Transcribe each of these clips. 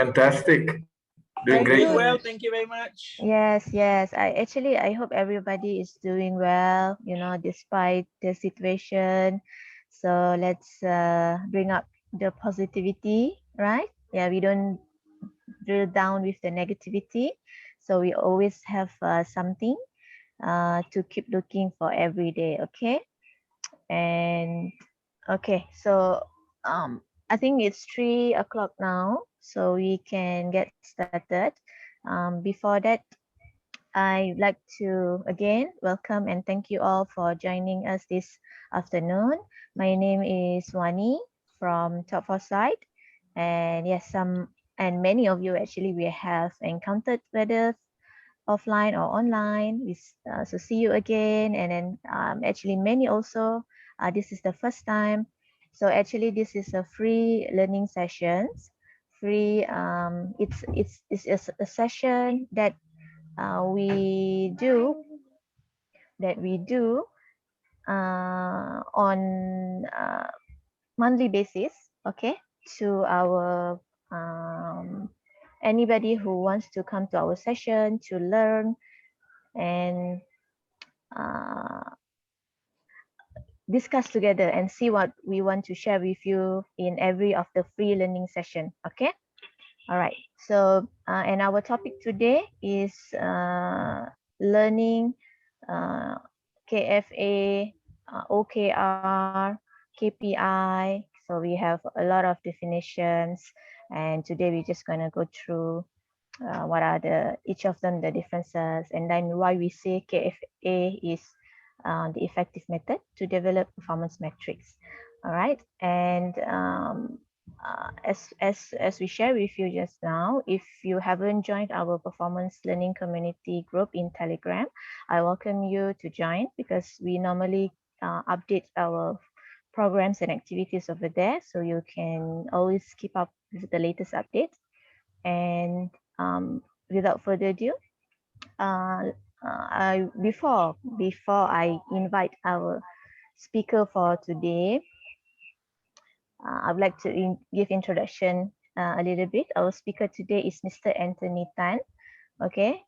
Fantastic. Doing I'm great. doing well. Thank you very much. Yes. I hope everybody is doing well, despite the situation. So let's bring up the positivity, right? Yeah, we don't drill down with the negativity. So we always have something to keep looking for every day, okay? And okay, so I think it's 3 o'clock now, so we can get started. Before that, I'd like to again welcome and thank you all for joining us this afternoon. My name is Wani from Top 4 side, and yes, many of you actually we have encountered whether offline or online. So see you again, and then actually many also this is the first time. So actually this is a free learning sessions. Free it's a session that we do on monthly basis, okay, to our anybody who wants to come to our session to learn and uh, discuss together and see what we want to share with you in every of the free learning session. Okay. All right. So and our topic today is learning KFA, OKR, KPI. So we have a lot of definitions, and today we're just gonna go through what are each of them, the differences, and then why we say KFA is the effective method to develop performance metrics. All right, and as we share with you just now, if you haven't joined our performance learning community group in Telegram, I welcome you to join, because we normally update our programs and activities over there, so you can always keep up with the latest updates. And without further ado, before I invite our speaker for today, I would like to give introduction a little bit. Our speaker today is Mr. Anthony Tan. Okay,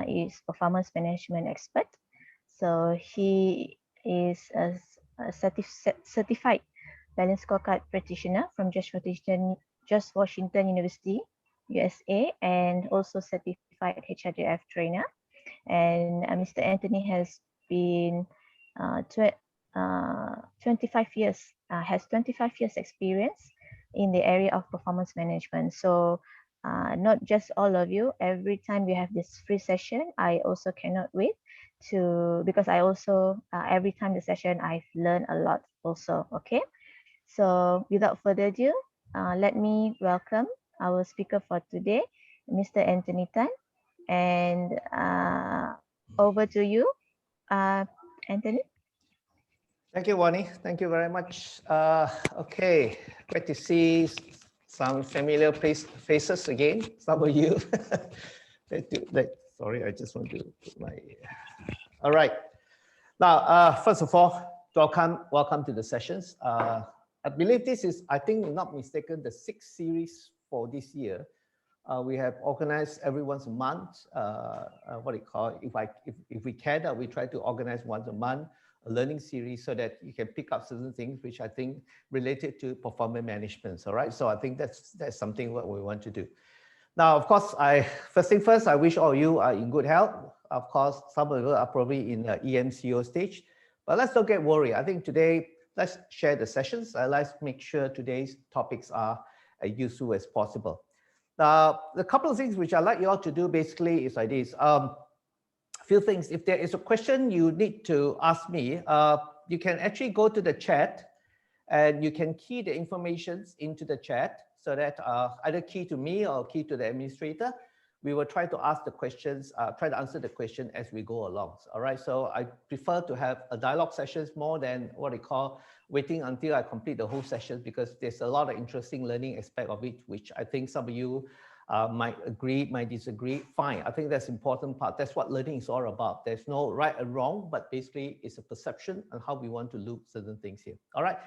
he's performance management expert. So he is a certified balanced scorecard practitioner from George Washington University, USA, and also certified HRDF trainer. And Mr. Anthony has been 25 years, has 25 years experience in the area of performance management. So not just all of you, every time we have this free session, I also cannot wait because I also, every time the session, I've learned a lot also, okay? So without further ado, let me welcome our speaker for today, Mr. Anthony Tan. And over to you, Anthony. Thank you, Wani. Thank you very much. Okay, great to see some familiar faces again. Some of you. Sorry, I just want to put my. All right. Now, first of all, welcome to the sessions. I believe this is, I think, not mistaken, the 6th series for this year. We have organized every once a month. What do you call it? If we can, we try to organize once a month a learning series so that you can pick up certain things which I think related to performance management. All right. So I think that's something what we want to do. Now, of course, first thing first, I wish all of you are in good health. Of course, some of you are probably in the EMCO stage, but let's not get worried. I think today, let's share the sessions. Let's make sure today's topics are as useful as possible. The couple of things which I'd like you all to do basically is like this. Few things. If there is a question you need to ask me, you can actually go to the chat and you can key the information into the chat so that either key to me or key to the administrator. We will try to ask the questions, try to answer the question as we go along. All right. So I prefer to have a dialogue sessions more than what they call waiting until I complete the whole session, because there's a lot of interesting learning aspect of it, which I think some of you might agree, might disagree. Fine. I think that's the important part. That's what learning is all about. There's no right or wrong, but basically it's a perception on how we want to look certain things here. All right.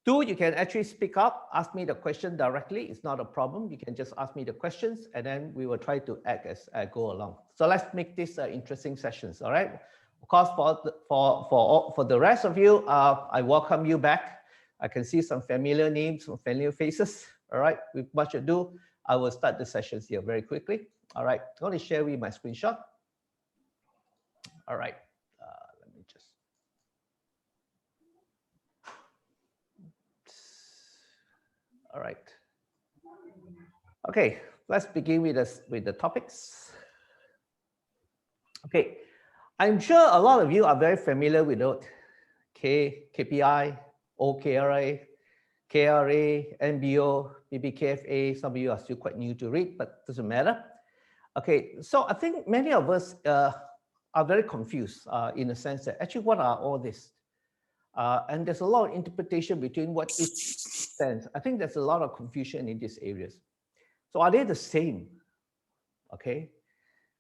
Two, you can actually speak up, ask me the question directly. It's not a problem. You can just ask me the questions, and then we will try to act as I go along. So let's make this interesting sessions. All right. Of course, for the rest of you, I welcome you back. I can see some familiar names, some familiar faces. All right. With much ado, I will start the sessions here very quickly. All right. I'm going to share with you my screenshot. All right. Let me just. All right. Okay, let's begin with the topics. Okay, I'm sure a lot of you are very familiar with KPI, OKRA, KRA, MBO, maybe KFA. Some of you are still quite new to read, but doesn't matter. Okay, so I think many of us are very confused in the sense that actually what are all this? And there's a lot of interpretation between what it stands. I think there's a lot of confusion in these areas. So are they the same? Okay.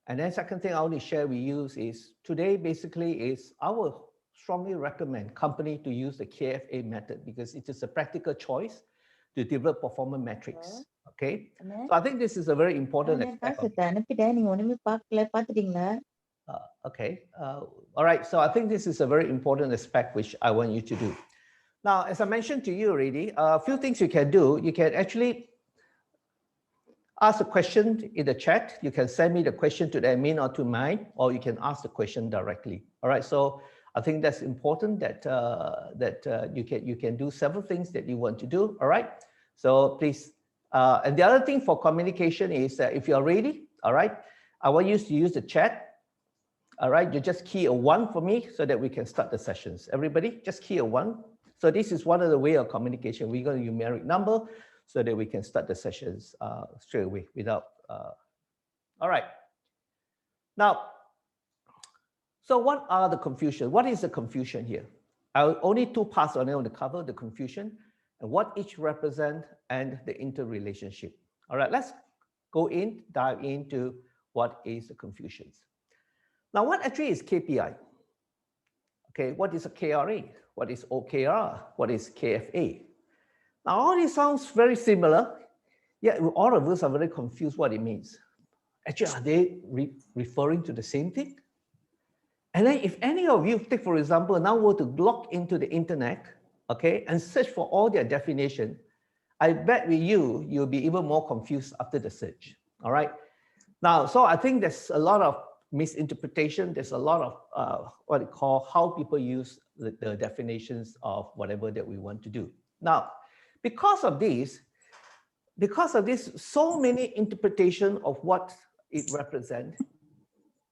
And then second thing I want to share with you is today basically is I will strongly recommend company to use the KFA method because it is a practical choice to develop performance metrics. Okay. So I think this is a very important aspect. Okay. All right. So I think this is a very important aspect which I want you to do. Now, as I mentioned to you already, a few things you can do. You can actually ask a question in the chat. You can send me the question to the admin or to mine, or you can ask the question directly. All right. So I think that's important that you can do several things that you want to do. All right. So please. And the other thing for communication is that if you are ready, all right, I want you to use the chat. All right, you just key a 1 for me so that we can start the sessions. Everybody, just key a 1. So this is one of the way of communication. We're going to use numeric number so that we can start the sessions straight away without. All right. Now, so what are the confusion? What is the confusion here? Only 2 parts on it to cover the confusion and what each represent and the interrelationship. All right, let's dive into what is the confusions. Now, what actually is KPI? Okay, what is a KRA? What is OKR? What is KFA? Now, all this sounds very similar, yet all of us are very confused what it means. Actually, are they referring to the same thing? And then if any of you, take for example, now were to log into the internet, okay, and search for all their definition, I bet with you, you'll be even more confused after the search, all right? Now, so I think there's a lot of misinterpretation. There's a lot of what you call how people use the definitions of whatever that we want to do. Now, because of this, so many interpretation of what it represents,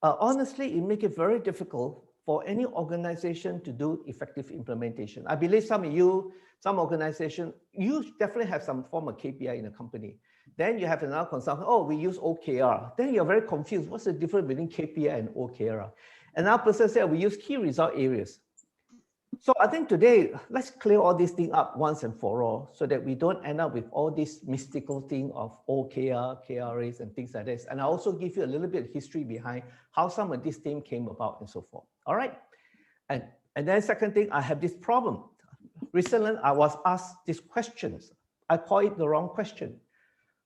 honestly, it makes it very difficult for any organization to do effective implementation. I believe some of you, some organization, you definitely have some form of KPI in a company. Then you have another consultant, oh, we use OKR. Then you're very confused. What's the difference between KPI and OKR? Another person said, we use key result areas. So I think today, let's clear all these things up once and for all so that we don't end up with all this mystical thing of OKR, KRAs and things like this. And I also give you a little bit of history behind how some of these things came about and so forth. All right. And then second thing, I have this problem. Recently, I was asked these questions. I call it the wrong question.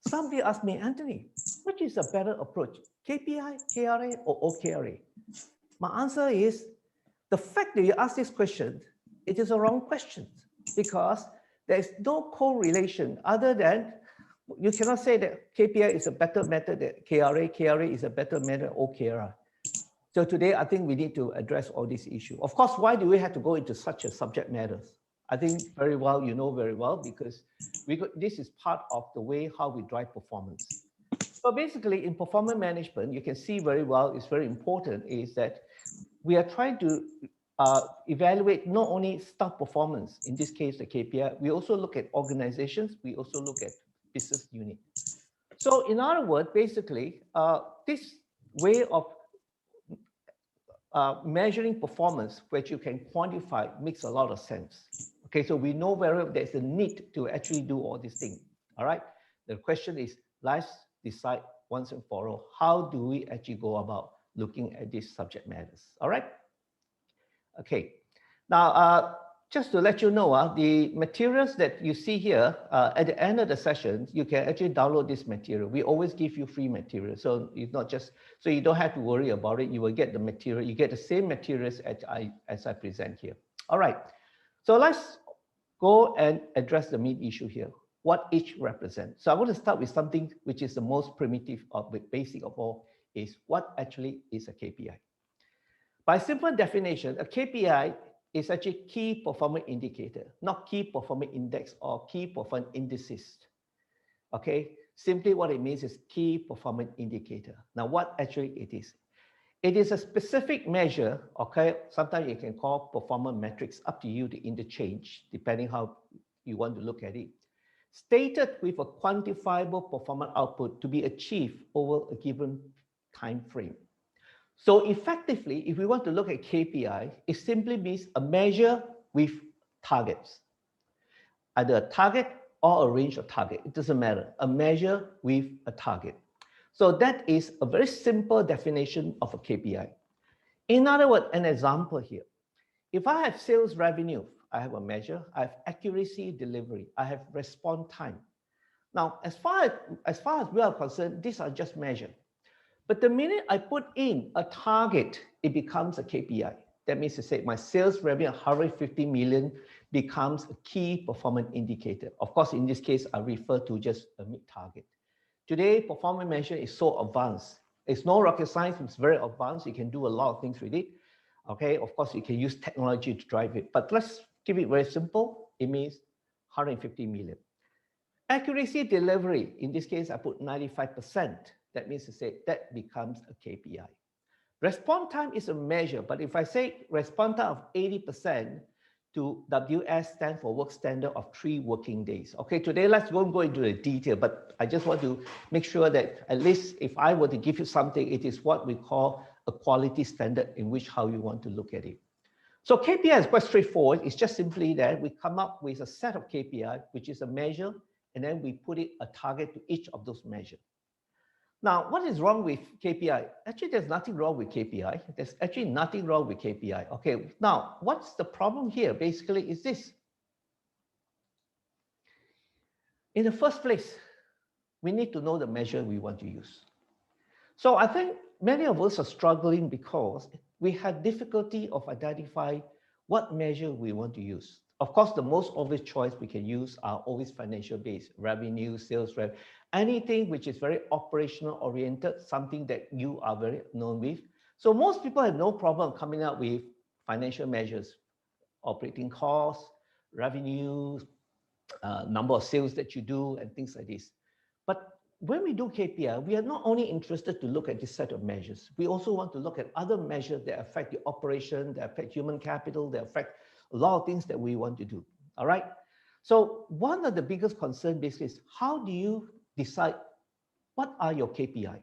Somebody asked me, Anthony, which is a better approach, KPI, KRA, or OKRA? My answer is, the fact that you ask this question, it is a wrong question because there is no correlation other than you cannot say that KPI is a better method than KRA is a better method than OKR. So today, I think we need to address all these issues. Of course, why do we have to go into such a subject matters? I think very well, you know very well, because this is part of the way how we drive performance. So basically, in performance management, you can see very well, it's very important, is that we are trying to evaluate not only staff performance, in this case, the KPI, we also look at organizations, we also look at business unit. So in other words, basically, this way of measuring performance, which you can quantify, makes a lot of sense. Okay, so we know where there's a need to actually do all these things. All right, the question is, let's decide once and for all, how do we actually go about looking at these subject matters? All right. Okay. Now, just to let you know, the materials that you see here, at the end of the session, you can actually download this material. We always give you free material. So it's not just, so you don't have to worry about it. You will get the material. You get the same materials as I present here. All right. So let's go and address the main issue here. What each represents. So I want to start with something which is the most primitive or the basic of all, is what actually is a KPI. By simple definition, a KPI is actually key performance indicator, not key performance index or key performance indices. Okay, simply what it means is key performance indicator. Now, what actually it is? It is a specific measure, okay? Sometimes you can call performance metrics, up to you to interchange, depending how you want to look at it. Stated with a quantifiable performance output to be achieved over a given time frame. So effectively, if we want to look at KPI, it simply means a measure with targets. Either a target or a range of target, it doesn't matter. A measure with a target. So that is a very simple definition of a KPI. In other words, an example here. If I have sales revenue, I have a measure, I have accuracy delivery, I have response time. Now, as far as we are concerned, these are just measures. But the minute I put in a target, it becomes a KPI. That means to say my sales revenue, 150 million, becomes a key performance indicator. Of course, in this case, I refer to just a mid-target. Today, performance measure is so advanced. It's no rocket science, it's very advanced. You can do a lot of things with it. Okay, of course, you can use technology to drive it. But let's keep it very simple. It means 150 million. Accuracy delivery, in this case, I put 95%. That means to say that becomes a KPI. Response time is a measure, but if I say response time of 80% to WS stands for work standard of 3 working days. Okay, today let's go into the detail, but I just want to make sure that at least if I were to give you something, it is what we call a quality standard in which how you want to look at it. So KPI is quite straightforward. It's just simply that we come up with a set of KPI, which is a measure, and then we put it a target to each of those measures. Now, what is wrong with KPI? Actually, there's nothing wrong with KPI. There's actually nothing wrong with KPI. Okay, now, what's the problem here? Basically, is this. In the first place, we need to know the measure we want to use. So I think many of us are struggling because we have difficulty of identifying what measure we want to use. Of course, the most obvious choice we can use are always financial based, revenue, sales revenue, anything which is very operational oriented, something that you are very known with. So most people have no problem coming up with financial measures, operating costs, revenue, number of sales that you do, and things like this. But when we do KPI, we are not only interested to look at this set of measures, we also want to look at other measures that affect the operation, that affect human capital, that affect a lot of things that we want to do. All right. So one of the biggest concerns basically is how do you decide what are your KPI?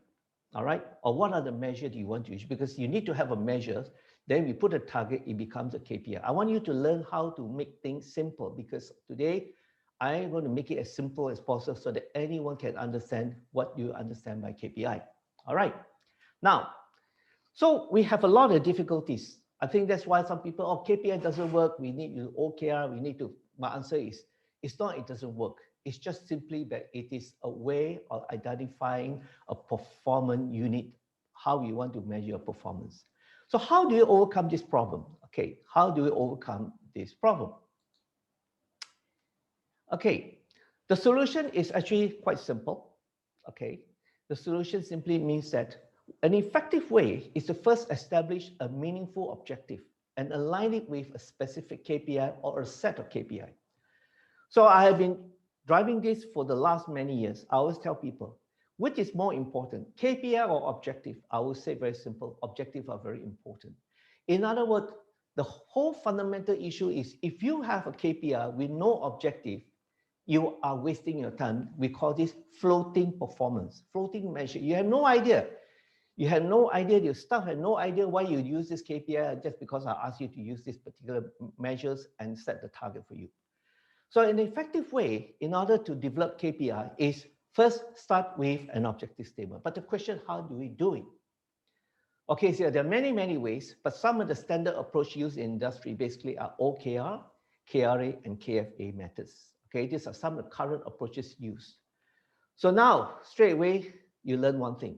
All right. Or what are the measures you want to use? Because you need to have a measure. Then we put a target, it becomes a KPI. I want you to learn how to make things simple because today I'm going to make it as simple as possible so that anyone can understand what you understand by KPI. All right. Now, so we have a lot of difficulties. I think that's why some people, oh, KPI doesn't work. We need to OKR. We need to, my answer is, it's not, it doesn't work. It's just simply that it is a way of identifying a performance unit, how you want to measure your performance. So how do you overcome this problem? Okay, how do you overcome this problem? Okay, the solution is actually quite simple. Okay, the solution simply means that an effective way is to first establish a meaningful objective and align it with a specific KPI or a set of KPI. So I have been driving this for the last many years. I always tell people, which is more important, KPI or objective? I will say very simple, objectives are very important. In other words, the whole fundamental issue is if you have a KPI with no objective, you are wasting your time. We call this floating performance, floating measure. You have no idea. You have no idea, your staff have no idea why you use this KPI just because I asked you to use these particular measures and set the target for you. So an effective way in order to develop KPI is first start with an objective statement. But the question, how do we do it? Okay, so there are many ways, but some of the standard approach used in industry basically are OKR, KRA and KFA methods. Okay, these are some of the current approaches used. So now, straight away, you learn one thing.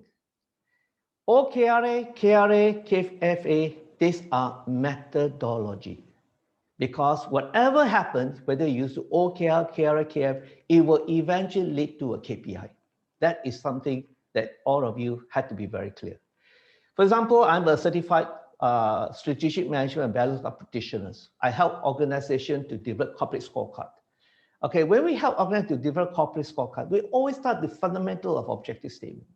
OKRA, KRA, KFA, these are methodology. Because whatever happens, whether you use OKR, KRA, KF, it will eventually lead to a KPI. That is something that all of you had to be very clear. For example, I'm a certified strategic management and balance of practitioners. I help organizations to develop corporate scorecard. Okay, when we help organizations to develop corporate scorecard, we always start the fundamental of objective statement.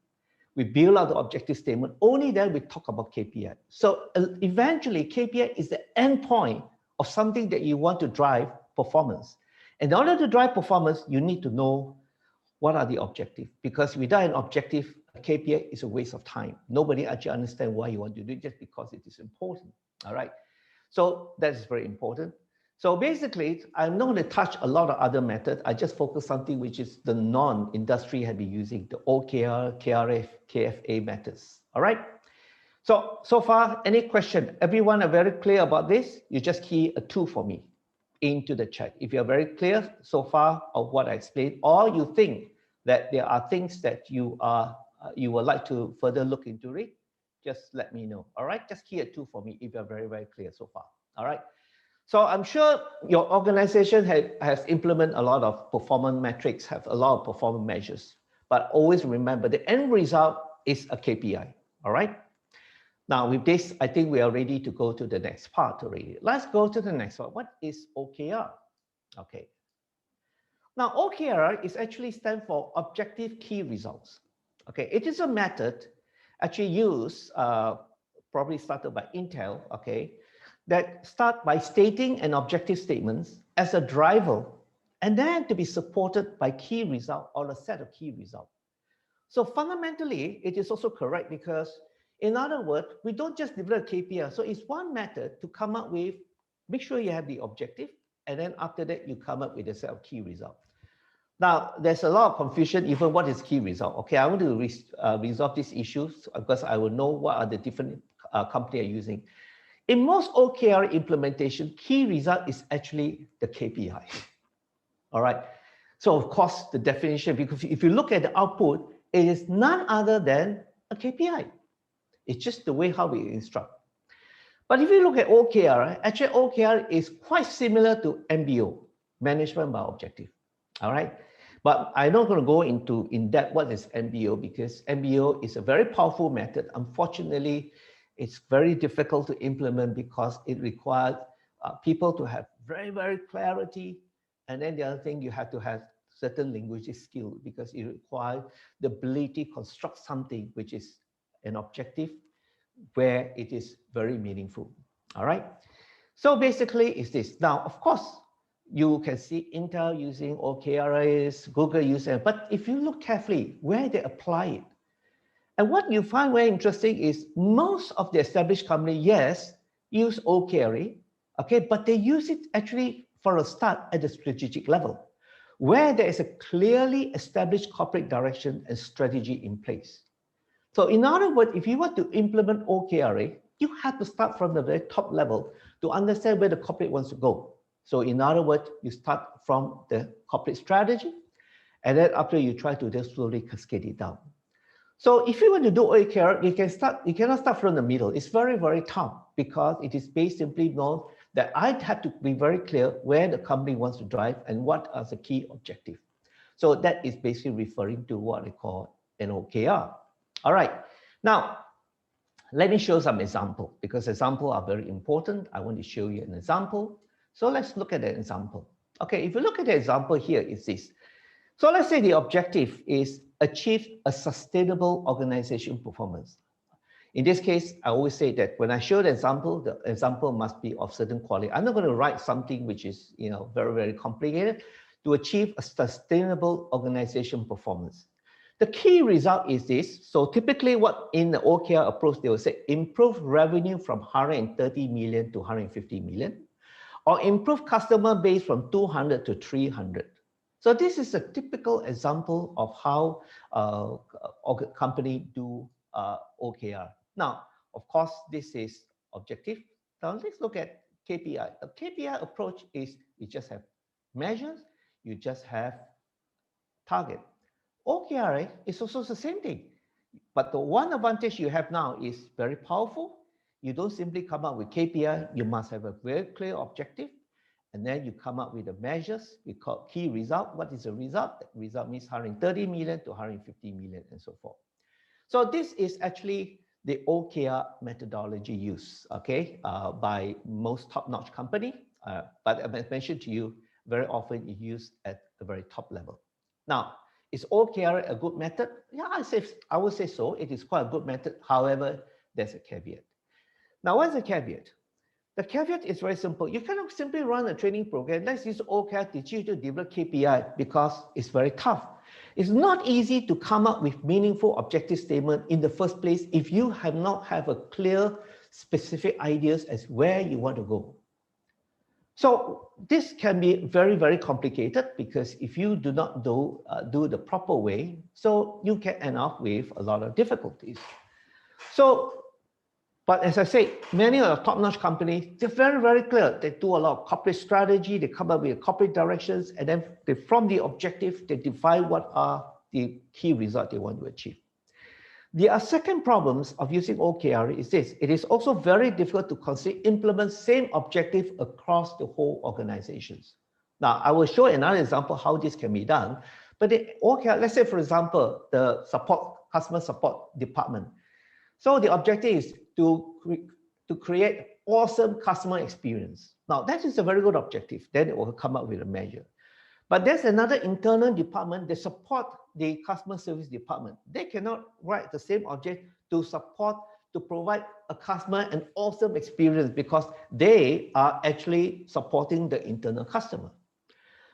We build out the objective statement. Only then we talk about KPI. So eventually, KPI is the end point of something that you want to drive performance. In order to drive performance, you need to know what are the objectives. Because without an objective, a KPI is a waste of time. Nobody actually understands why you want to do it just because it is important. All right. So that is very important. So basically, I'm not going to touch a lot of other methods. I just focus something which is the non-industry have been using, the OKR, KRF, KFA methods. All right. So far, any question? Everyone are very clear about this? You just key a 2 for me into the chat. If you're very clear so far of what I explained, or you think that there are things that you would like to further look into it, just let me know. All right, just key a 2 for me if you're very, very clear so far. All right. So I'm sure your organization has implemented a lot of performance metrics, have a lot of performance measures, but always remember the end result is a KPI. All right. Now with this, I think we are ready to go to the next part already. Let's go to the next one. What is OKR? Okay. Now OKR is actually stand for Objective Key Results. Okay, it is a method actually used, probably started by Intel, okay, that start by stating an objective statements as a driver and then to be supported by key result or a set of key results. So fundamentally, it is also correct because in other words, we don't just develop KPI. So it's one method to come up with, make sure you have the objective, and then after that, you come up with a set of key results. Now, there's a lot of confusion, even what is key result. Okay, I want to resolve these issues because I will know what are the different companies are using. In most OKR implementation, key result is actually the KPI. All right. So of course, the definition, because if you look at the output, it is none other than a KPI. It's just the way how we instruct. But if you look at OKR, actually OKR is quite similar to MBO, management by objective. All right. But I'm not going to go into in depth what is MBO because MBO is a very powerful method. Unfortunately, it's very difficult to implement because it requires people to have very, very clarity. And then the other thing, you have to have certain linguistic skill because it requires the ability to construct something which is an objective where it is very meaningful. All right. So basically it's this. Now, of course, you can see Intel using OKRs, Google using, but if you look carefully where they apply it, and what you find very interesting is most of the established companies, yes, use OKR, okay, but they use it actually for a start at the strategic level, where there is a clearly established corporate direction and strategy in place. So in other words, if you want to implement OKR, you have to start from the very top level to understand where the corporate wants to go. So in other words, you start from the corporate strategy, and then after you try to just slowly cascade it down. So if you want to do OKR, you cannot start from the middle. It's very, very tough because it is based simply known that I have to be very clear where the company wants to drive and what are the key objectives. So that is basically referring to what they call an OKR. All right. Now, let me show some example because examples are very important. I want to show you an example. So let's look at the example. Okay, if you look at the example here, it's this. So let's say the objective is achieve a sustainable organization performance. In this case, I always say that when I show the example must be of certain quality. I'm not going to write something which is, very, very complicated to achieve a sustainable organization performance. The key result is this. So typically what in the OKR approach, they will say improve revenue from 130 million to 150 million, or improve customer base from 200 to 300. So this is a typical example of how a company do OKR. Now, of course, this is objective. Now let's look at KPI. A KPI approach is you just have measures, you just have target. OKRA is also the same thing. But the one advantage you have now is very powerful. You don't simply come up with KPI, you must have a very clear objective. And then you come up with the measures, we call key result. What is the result? The result means 130 million to 150 million and so forth. So this is actually the OKR methodology used, okay, by most top-notch company. But as I mentioned to you, very often it's used at the very top level. Now, is OKR a good method? Yeah, I would say so. It is quite a good method. However, there's a caveat. Now, what's the caveat? The caveat is very simple. You cannot simply run a training program. Let's use OKR to teach you to develop KPI because it's very tough. It's not easy to come up with meaningful objective statement in the first place if you have not have a clear, specific ideas as where you want to go. So this can be very, very complicated because if you do not do the proper way, so you can end up with a lot of difficulties. So, but as I say, many of the top-notch companies, they're very, very clear. They do a lot of corporate strategy, they come up with corporate directions, and then from the objective, they define what are the key results they want to achieve. The second problems of using OKR is this. It is also very difficult to implement same objective across the whole organizations. Now, I will show another example how this can be done. But the OKR, let's say, for example, the customer support department. So the objective is to create awesome customer experience. Now, that is a very good objective. Then it will come up with a measure. But there's another internal department that support the customer service department. They cannot write the same object to provide a customer an awesome experience because they are actually supporting the internal customer.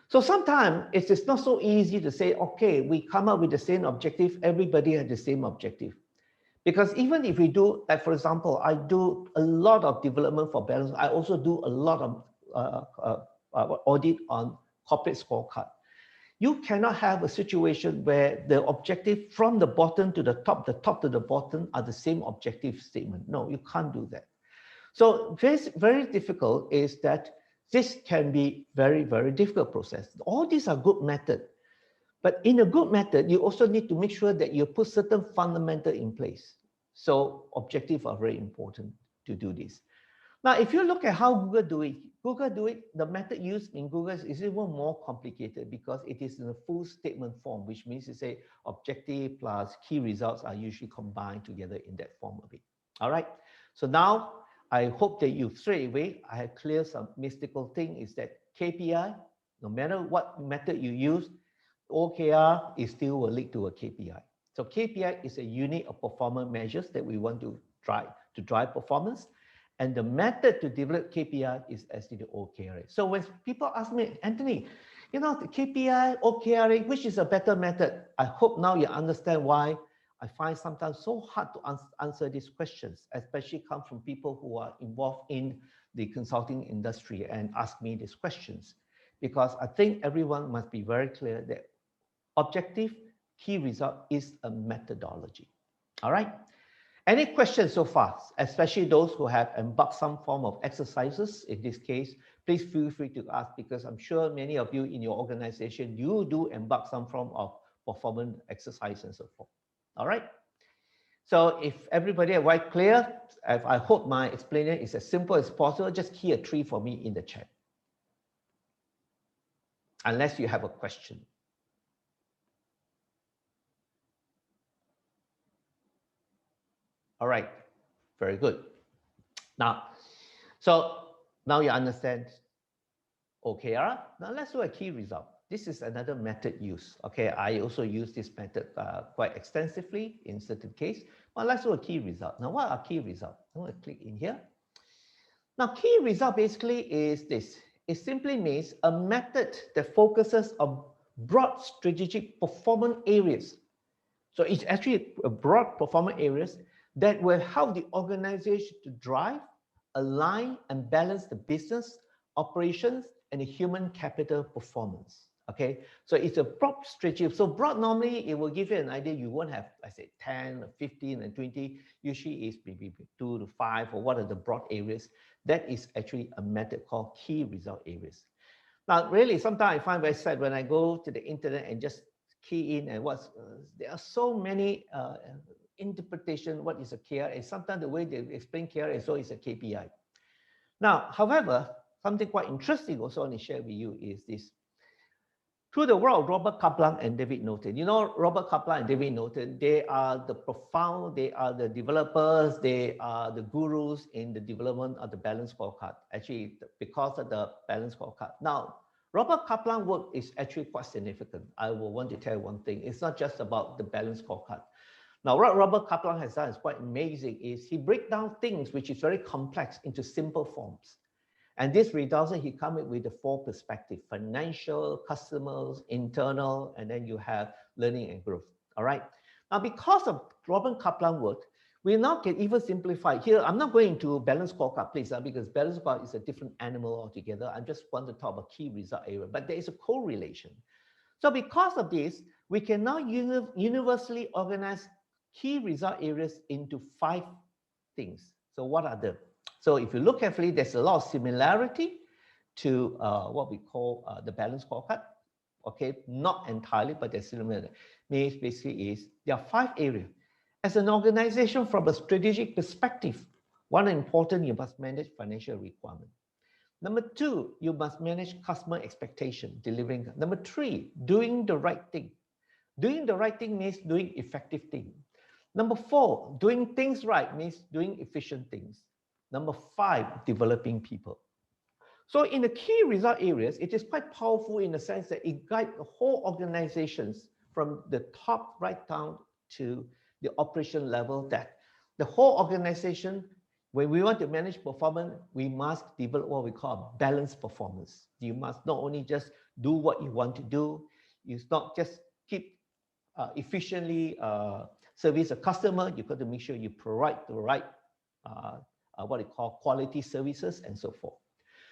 So sometimes it is not so easy to say, okay, we come up with the same objective, everybody has the same objective. Because even if we do, like for example, I do a lot of development for balance, I also do a lot of audit on corporate scorecard. You cannot have a situation where the objective from the bottom to the top to the bottom are the same objective statement. No, you can't do that. So very difficult is that this can be very, very difficult process. All these are good methods. But in a good method, you also need to make sure that you put certain fundamental in place. So objectives are very important to do this. Now, if you look at how Google do it, the method used in Google is even more complicated because it is in a full statement form, which means to say objective plus key results are usually combined together in that form of it. All right. So now I hope that you straight away, I have cleared some mystical thing is that KPI, no matter what method you use, OKR is still will lead to a KPI. So KPI is a unit of performance measures that we want to drive performance. And the method to develop KPI is actually the OKR. So when people ask me, Anthony, you know, the KPI, OKR, which is a better method? I hope now you understand why I find sometimes so hard to answer these questions, especially come from people who are involved in the consulting industry and ask me these questions. Because I think everyone must be very clear that objective key result is a methodology. All right. Any questions so far, especially those who have embarked some form of exercises? In this case, please feel free to ask because I'm sure many of you in your organization, you do embark some form of performance exercise and so forth. All right. So if everybody are quite clear, I hope my explanation is as simple as possible. Just key a 3 for me in the chat. Unless you have a question. All right, very good. Now, so now you understand OKR. Now let's do a key result. This is another method used. Okay, I also use this method quite extensively in certain case. Well, let's do a key result. Now, what are key results? I'm going to click in here. Now, key result basically is this. It simply means a method that focuses on broad strategic performance areas. So it's actually a broad performance areas that will help the organization to drive, align, and balance the business, operations, and the human capital performance. Okay, so it's a broad strategy. So broad, normally it will give you an idea. You won't have, I say, 10, 15, and 20. Usually it's maybe 2 to 5, or what are the broad areas. That is actually a method called key result areas. Now, really, sometimes I find very sad when I go to the internet and just key in and there are so many interpretation. What is a KRA? Sometimes the way they explain KRA, so it's a KPI. Now, however, something quite interesting also I want to share with you is this. Through the world of Robert Kaplan and David Norton. You know, Robert Kaplan and David Norton, they are the profound, they are the developers, they are the gurus in the development of the balanced scorecard, actually, because of the balanced scorecard. Now, Robert Kaplan's work is actually quite significant. I will want to tell you one thing. It's not just about the balanced scorecard. Now, what Robert Kaplan has done is quite amazing, is he breaks down things which is very complex into simple forms. And this results in he comes up with the 4 perspectives: financial, customers, internal, and then you have learning and growth. All right. Now, because of Robert Kaplan's work, we now can even simplify. Here, I'm not going to balance scorecard, please, because balance scorecard is a different animal altogether. I just want to talk about key result area, but there is a correlation. So because of this, we can now universally organize key result areas into 5 things. So what are them? So if you look carefully, there's a lot of similarity to what we call the balanced scorecard. Okay, not entirely, but there's similar. Means basically is there are 5 areas. As an organization, from a strategic perspective, one important, you must manage financial requirement. Number 2, you must manage customer expectation, delivering. Number 3, doing the right thing. Doing the right thing means doing effective thing. Number 4, doing things right means doing efficient things. Number 5, developing people. So in the key result areas, it is quite powerful in the sense that it guides the whole organizations from the top right down to the operation level, that the whole organization, when we want to manage performance, we must develop what we call balanced performance. You must not only just do what you want to do, you not just keep efficiently service a customer, you've got to make sure you provide the right what we call quality services and so forth.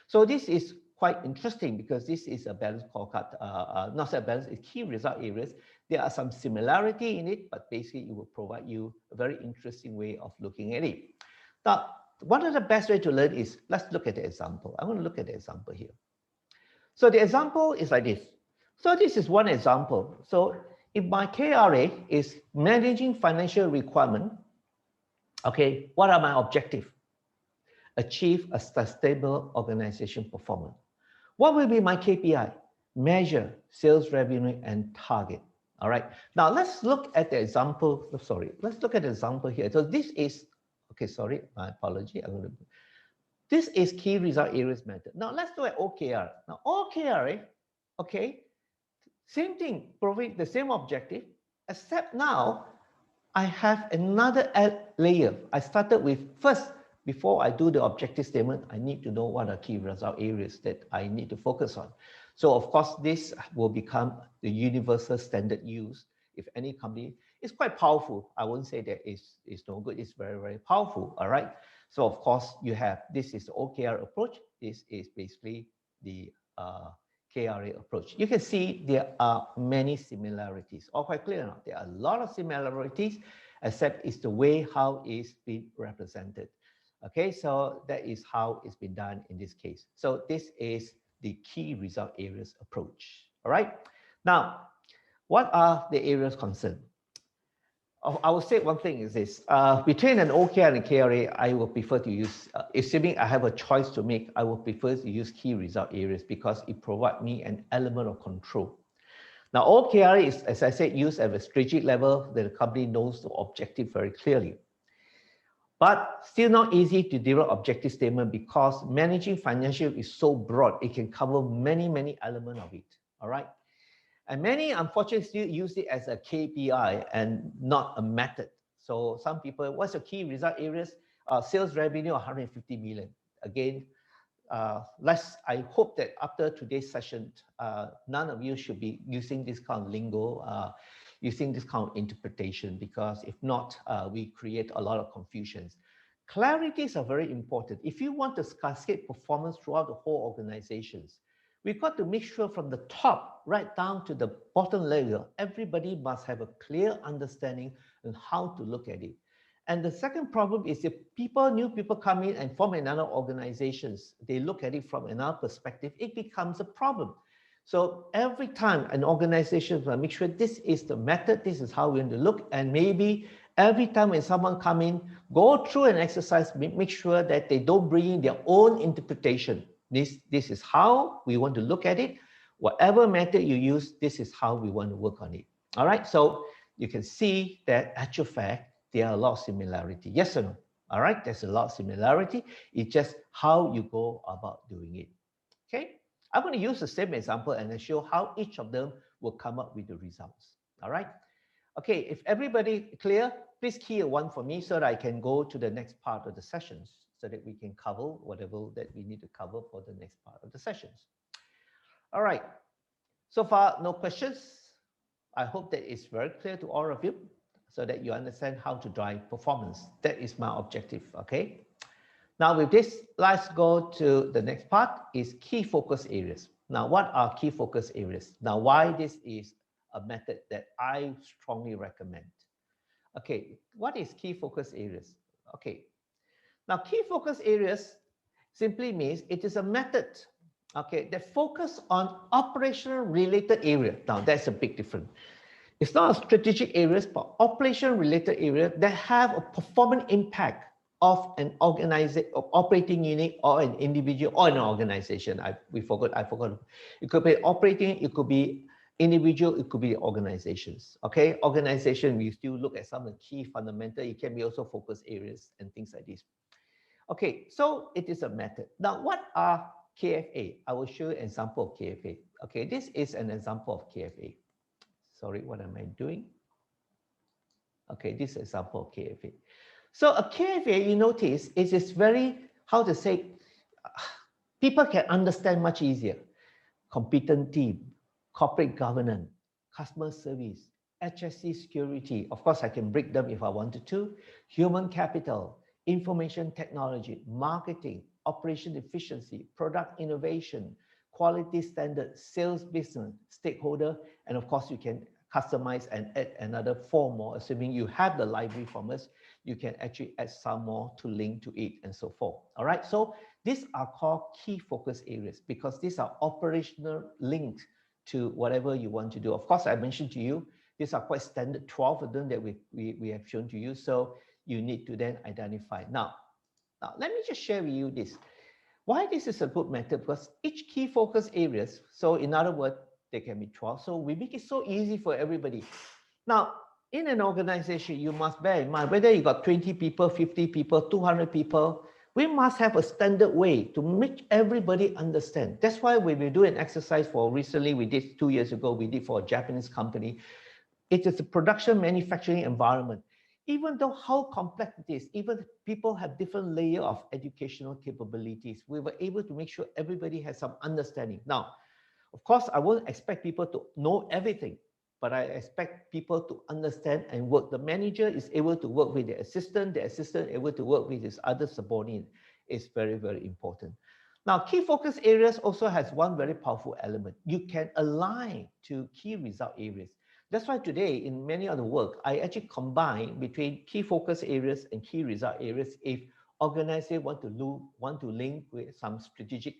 So this is quite interesting because this is a balanced scorecard, not a balance, it's key result areas. There are some similarity in it, but basically it will provide you a very interesting way of looking at it. Now, one of the best way to learn is, let's look at the example. I'm going to look at the example here. So the example is like this. So this is one example. So if my KRA is managing financial requirement, okay, what are my objectives? Achieve a sustainable organization performance. What will be my KPI? Measure sales revenue and target. All right. Now let's look at the example. Sorry, let's look at the example here. So this is, okay, sorry, my apology. This is key result areas method. Now let's look at OKR. Now OKR, okay, same thing, provide the same objective, except now I have another layer. I started with first, before I do the objective statement, I need to know what are key result areas that I need to focus on. So of course, this will become the universal standard use. If any company, it's quite powerful. I won't say that it's no good. It's very, very powerful. All right. So of course, you have, this is the OKR approach. This is basically the KRA approach. You can see there are many similarities. All quite clear now. There are a lot of similarities, except it's the way how it's been represented. Okay, so that is how it's been done in this case. So this is the key result areas approach. All right. Now, what are the areas concerned? I will say one thing is this, between an OKR and a KRA, I will prefer to use, assuming I have a choice to make, I will prefer to use key result areas because it provides me an element of control. Now, OKR is, as I said, used at a strategic level that the company knows the objective very clearly. But still not easy to develop objective statement because managing financial is so broad, it can cover many, many elements of it, all right? And many, unfortunately, still use it as a KPI and not a method. So some people, what's the key result areas? Sales revenue, 150 million. Again, I hope that after today's session, none of you should be using this kind of lingo, using this kind of interpretation, because if not, we create a lot of confusions. Clarities are very important. If you want to cascade performance throughout the whole organizations, We've got to make sure from the top right down to the bottom level, everybody must have a clear understanding on how to look at it. And the second problem is if new people come in and form another organizations, they look at it from another perspective, it becomes a problem. So every time an organization will make sure this is the method, this is how we're going to look, and maybe every time when someone come in, go through an exercise, make sure that they don't bring in their own interpretation. This is how we want to look at it. Whatever method you use, this is how we want to work on it. All right, so you can see that actual fact, there are a lot of similarity. Yes or no? All right, there's a lot of similarity. It's just how you go about doing it. Okay, I'm going to use the same example and show how each of them will come up with the results. All right. Okay, if everybody clear, please key a 1 for me so that I can go to the next part of the sessions so that we can cover whatever that we need to cover for the next part of the sessions. All right, so far no questions. I hope that it's very clear to all of you so that you understand how to drive performance. That is my objective, okay? Now with this, let's go to the next part is key focus areas. Now, what are key focus areas? Now, why this is a method that I strongly recommend. Okay, what is key focus areas? Okay, now key focus areas simply means it is a method, okay, that focus on operational related area. Now, that's a big difference. It's not a strategic areas, but operation related area that have a performance impact of an operating unit or an individual or an organization. I forgot. It could be operating, it could be individual, it could be organizations. Okay, organization, we still look at some of the key fundamental. It can be also focus areas and things like this. Okay, so it is a method. Now, what are KFA? I will show you an example of KFA. Okay, this is an example of KFA. Sorry, what am I doing? Okay, this example of KFA. So a KFA, you notice, it is very, how to say, people can understand much easier. Competent team, corporate governance, customer service, HSE security. Of course, I can break them if I wanted to. Human capital, information technology, marketing, operation efficiency, product innovation, quality standards, sales business, stakeholder, and of course, you can customize and add another 4 more, assuming you have the library from us, you can actually add some more to link to it and so forth. All right, so these are called key focus areas because these are operational links to whatever you want to do. Of course, I mentioned to you, these are quite standard 12 of them that we have shown to you. So you need to then identify. Now, let me just share with you this. Why this is a good method? Because each key focus areas, so in other words, they can be 12. So we make it so easy for everybody. Now, in an organization, you must bear in mind, whether you got 20 people, 50 people, 200 people, we must have a standard way to make everybody understand. That's why when we do an exercise for recently, we did 2 years ago, we did for a Japanese company. It is a production manufacturing environment. Even though how complex it is, even people have different layer of educational capabilities, we were able to make sure everybody has some understanding. Now, of course, I won't expect people to know everything, but I expect people to understand and work. The manager is able to work with the assistant able to work with his other subordinate. It's very, very important. Now, key focus areas also has one very powerful element. You can align to key result areas. That's why today in many of the work, I actually combine between key focus areas and key result areas if organizers want to link with some strategic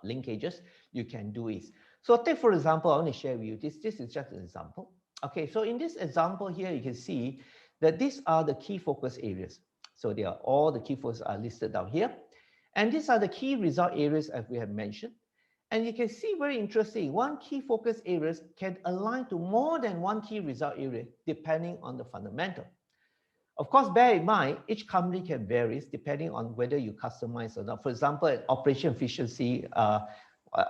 linkages, you can do it. So take for example, I want to share with you this is just an example. Okay, so in this example here, you can see that these are the key focus areas. So they are all the key focus are listed down here. And these are the key result areas as we have mentioned. And you can see very interesting, one key focus areas can align to more than one key result area depending on the fundamental. Of course, bear in mind, each company can vary depending on whether you customize or not. For example, in operation efficiency,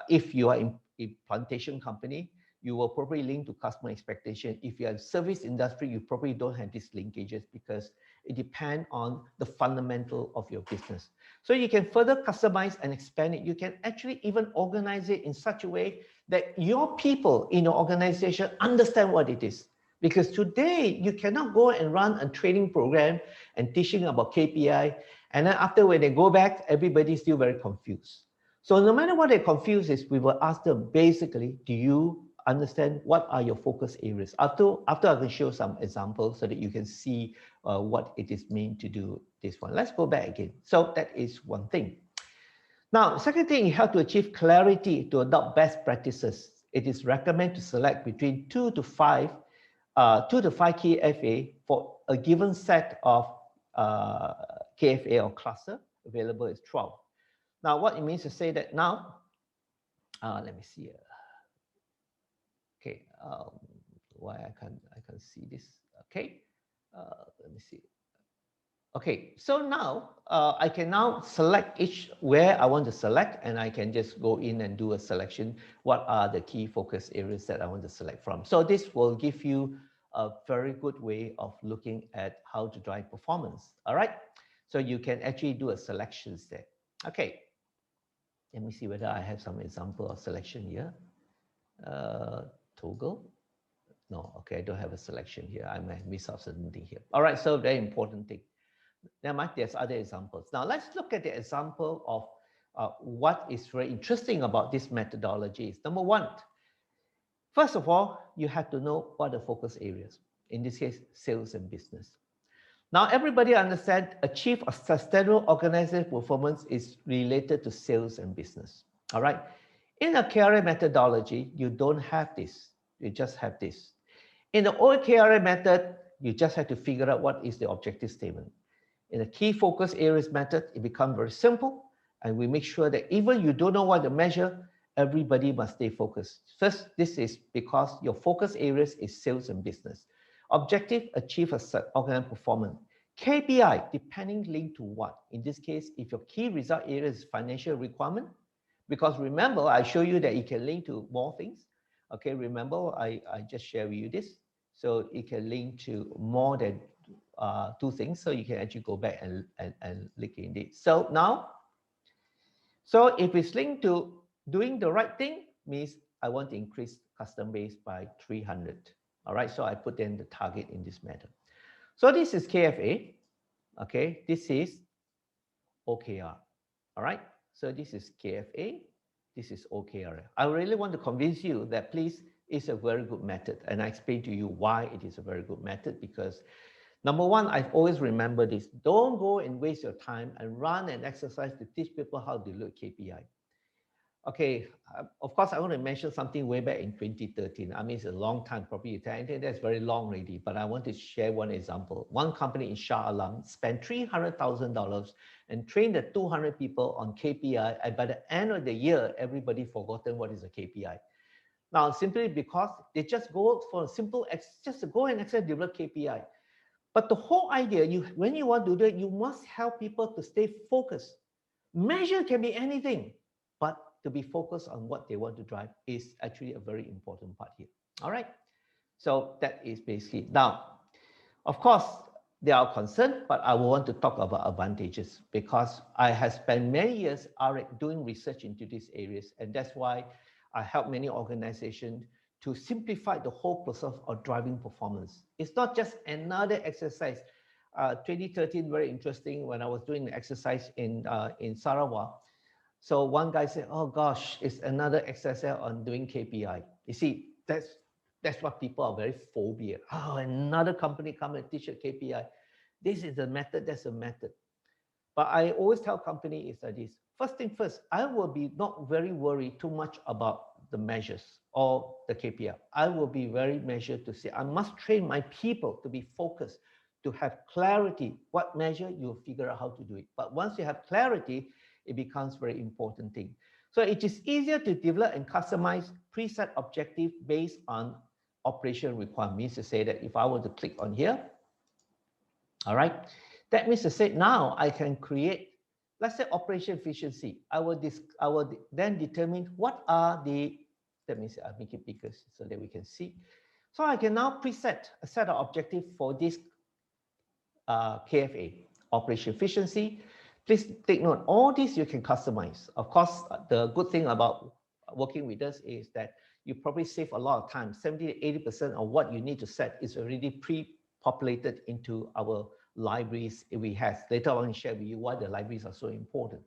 if you are in a plantation company, you will probably link to customer expectation. If you are in service industry, you probably don't have these linkages because it depends on the fundamental of your business. So you can further customize and expand it. You can actually even organize it in such a way that your people in your organization understand what it is. Because today you cannot go and run a training program and teaching about KPI. And then after when they go back, everybody's still very confused. So no matter what they're confused is, we will ask them basically, do you understand what are your focus areas? After I can show some examples so that you can see what it is mean to do this one. Let's go back again. So that is one thing. Now, second thing, you have to achieve clarity to adopt best practices. It is recommended to select between 2 to 5 KFA for a given set of KFA or cluster. Available is 12. Now, what it means to say that now, let me see. Okay, why I can see this? Okay, let me see. Okay, so now I can now select each where I want to select, and I can just go in and do a selection. What are the key focus areas that I want to select from? So this will give you a very good way of looking at how to drive performance. All right, so you can actually do a selections there. Okay, let me see whether I have some example of selection here. Toggle. No, okay, I don't have a selection here. I might miss out certain thing here. All right, so very important thing. Never mind, there's other examples. Now let's look at the example of what is very interesting about this methodology. Is number one, first of all, you have to know what are the focus areas. In this case, sales and business. Now everybody understand achieve a sustainable organizational performance is related to sales and business. All right. In a KRA methodology, you don't have this. You just have this. In the old KRA method, you just have to figure out what is the objective statement. In the key focus areas method, it becomes very simple, and we make sure that even you don't know what to measure, everybody must stay focused. First, this is because your focus areas is sales and business. Objective, achieve a organizational performance. KPI, depending linked to what? In this case, if your key result area is financial requirement, because remember, I show you that it can link to more things. Okay, remember, I just share with you this. So it can link to more than two things. So you can actually go back and look in it. So now, so if it's linked to doing the right thing, means I want to increase customer base by 300. All right, so I put in the target in this method. So this is KFA. Okay, this is OKR. All right, so this is KFA. This is OKR. I really want to convince you that please, it's a very good method. And I explain to you why it is a very good method, because number one, I've always remembered this. Don't go and waste your time and run an exercise to teach people how to look KPI. Okay, of course, I want to mention something way back in 2013. I mean, it's a long time, probably. I think that's very long already, but I want to share one example. One company in Shah Alam spent $300,000 and trained the 200 people on KPI. And by the end of the year, everybody forgotten what is a KPI. Now, simply because they just go for a simple, just to go and actually develop KPI. But the whole idea, when you want to do it, you must help people to stay focused. Measure can be anything, but to be focused on what they want to drive is actually a very important part here. All right. So that is basically, now, of course, there are concerns, but I want to talk about advantages because I have spent many years doing research into these areas. And that's why I help many organizations to simplify the whole process of driving performance. It's not just another exercise. 2013, very interesting, when I was doing the exercise in Sarawak. So one guy said, oh gosh, it's another exercise on doing KPI. You see, that's what people are very phobia. Oh, another company come and teach a KPI. This is the method, that's a method. But I always tell companies is like this. First thing first, I will be not very worried too much about the measures or the KPI. I will be very measured to say, I must train my people to be focused, to have clarity. What measure, you'll figure out how to do it. But once you have clarity, it becomes very important thing. So it is easier to develop and customize preset objective based on operation requirement. Means to say that if I were to click on here, all right, that means to say now I can create, let's say operation efficiency. I will then determine what are the, let me see, I'll make it bigger so that we can see. So I can now preset a set of objectives for this KFA, operation efficiency. Please take note, all these you can customize. Of course, the good thing about working with us is that you probably save a lot of time. 70 to 80% of what you need to set is already pre-populated into our libraries we have. Later on, I will share with you why the libraries are so important.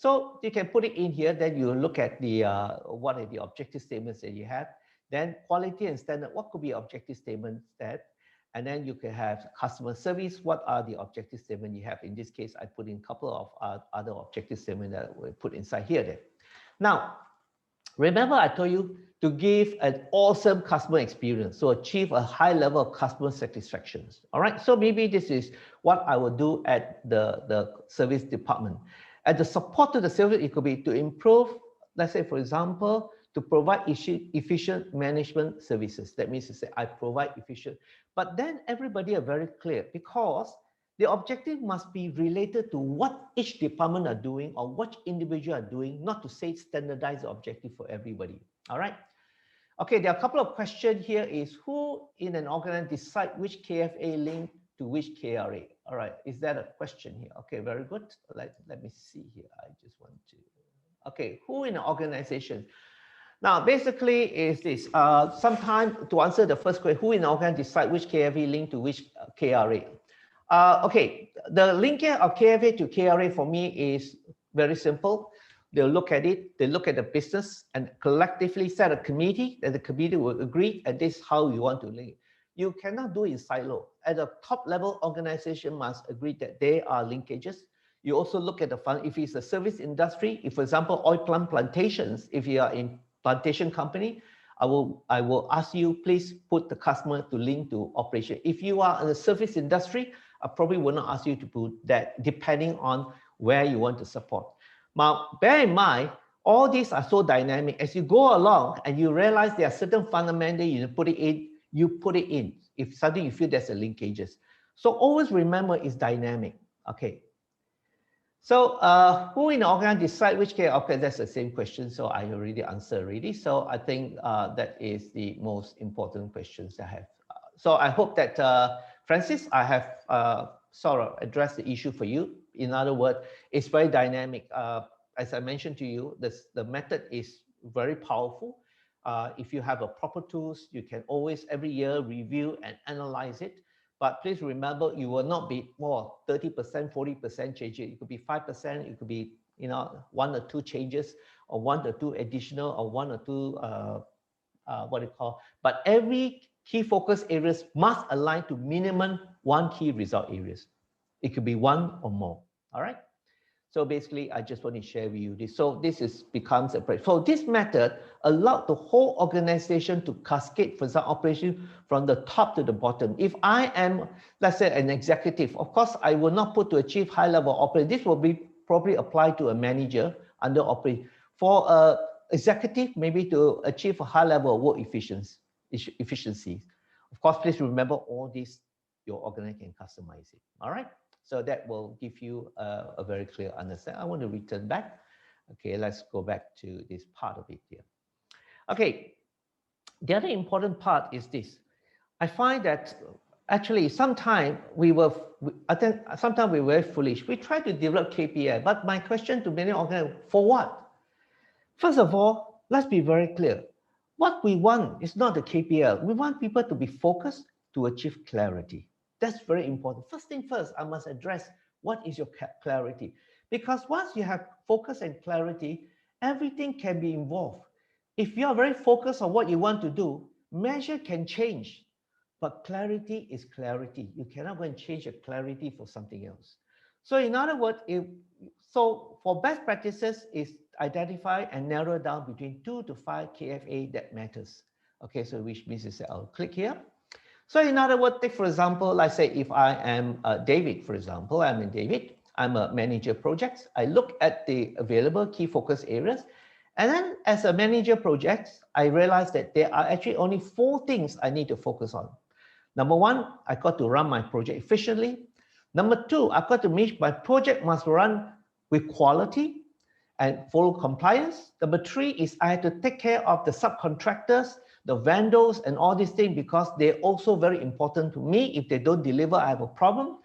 So you can put it in here, then you look at the what are the objective statements that you have. Then quality and standard, what could be objective statements that, and then you can have customer service, what are the objective statements you have. In this case, I put in a couple of other objective statements that we put inside here then. Now, remember I told you to give an awesome customer experience, so achieve a high level of customer satisfaction. All right, so maybe this is what I will do at the service department. At the support to the service, it could be to improve, let's say, for example, to provide efficient management services. That means to say, I provide efficient, but then everybody are very clear, because the objective must be related to what each department are doing or what individual are doing, not to say standardize the objective for everybody. All right. Okay, there are a couple of questions here is who in an organization decide which KFA link to which KRA? All right, is that a question here? Okay, very good. Let me see here. I just want to, okay, who in an organization? Now, basically is this, sometime to answer the first question, who in an organization decide which KFA link to which KRA? Okay, the linking of KFA to KRA for me is very simple. They'll look at it, they look at the business and collectively set a committee, and the committee will agree, and this is how you want to link. You cannot do it in silo. At the top level, organization must agree that there are linkages. You also look at the fund, if it's a service industry, if for example, oil palm plantations, if you are in plantation company, I will ask you, please put the customer to link to operation. If you are in the service industry, I probably will not ask you to put that, depending on where you want to support. Now, bear in mind, all these are so dynamic. As you go along and you realize there are certain fundamentals, you put it in, you put it in. If suddenly you feel there's a linkages. So always remember it's dynamic. Okay. So who in the organization decide which KRA? Okay, that's the same question. So I already answered already. So I think that is the most important questions I have. So I hope that Francis, I have sort of addressed the issue for you. In other words, it's very dynamic. As I mentioned to you, the method is very powerful. If you have a proper tools, you can always every year review and analyze it. But please remember, you will not be more 30%, 40% changes. It could be 5%. It could be 1 or 2 changes, or 1 or 2 additional, or 1 or 2 what do you call? But every key focus areas must align to minimum 1 key result areas. It could be 1 or more. All right. So basically, I just want to share with you this. So this becomes a practice. So this method allowed the whole organization to cascade, for example, operation from the top to the bottom. If I am, let's say, an executive, of course, I will not put to achieve high level operation. This will be probably applied to a manager under operation. For a executive, maybe to achieve a high level of work efficiency. Of course, please remember all this, your organization can customize it. All right. So that will give you a very clear understanding. I want to return back. Okay, let's go back to this part of it here. Okay, the other important part is this. I find that actually sometimes I think sometimes we're very foolish. We try to develop KPI, but my question to many organizations, for what? First of all, let's be very clear. What we want is not the KPI. We want people to be focused to achieve clarity. That's very important. First thing first, I must address what is your clarity. Because once you have focus and clarity, everything can be involved. If you are very focused on what you want to do, measure can change. But clarity is clarity. You cannot go and change your clarity for something else. So in other words, so for best practices is identify and narrow down between 2 to 5 KFA that matters. Okay, so which means to say, I'll click here. So in other words, take for example, let's say if I am David, for example, I'm David, I'm a manager projects. I look at the available key focus areas. And then as a manager projects, I realize that there are actually only 4 things I need to focus on. Number 1, I got to run my project efficiently. Number 2, I've got to make my project must run with quality and follow compliance. Number 3 is I have to take care of the subcontractors, the vendors, and all these things, because they're also very important to me. If they don't deliver, I have a problem.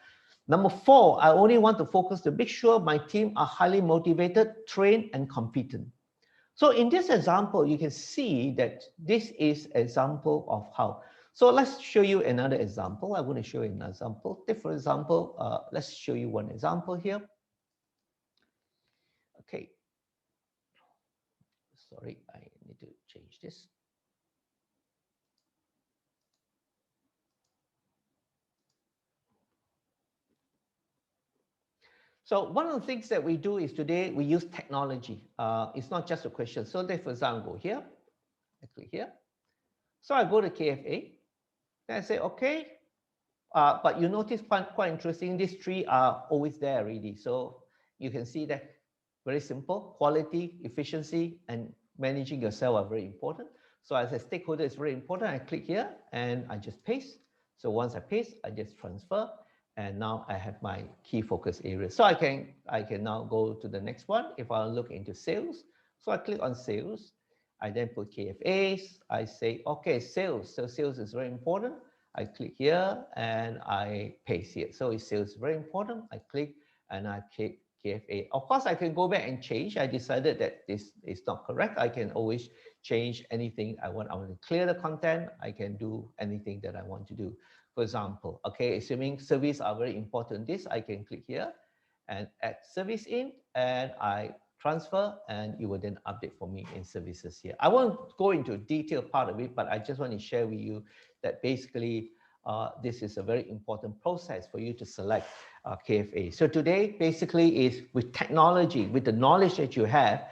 Number 4, I only want to focus to make sure my team are highly motivated, trained, and competent. So in this example, you can see that this is an example of how. So let's show you another example. I want to show you an example. Take for example, let's show you one example here. Okay, Sorry, I need to change this. So one of the things that we do is today we use technology. It's not just a question. So for example, here, I click here. So I go to KFA. Then I say, okay. But you notice quite interesting, these three are always there already. So you can see that very simple, quality, efficiency, and managing yourself are very important. So as a stakeholder, it's very important. I click here and I just paste. So once I paste, I just transfer. And now I have my key focus areas. So I can now go to the next one. If I look into sales, so I click on sales. I then put KFAs. I say, okay, sales. So sales is very important. I click here and I paste here. So sales is very important. I click and I click KFA. Of course, I can go back and change. I decided that this is not correct. I can always change anything I want. I want to clear the content. I can do anything that I want to do. For example, okay, assuming service are very important, this I can click here and add service in and I transfer and it will then update for me in services here. I won't go into detailed part of it, but I just want to share with you that basically this is a very important process for you to select KFA. So today basically is with technology, with the knowledge that you have.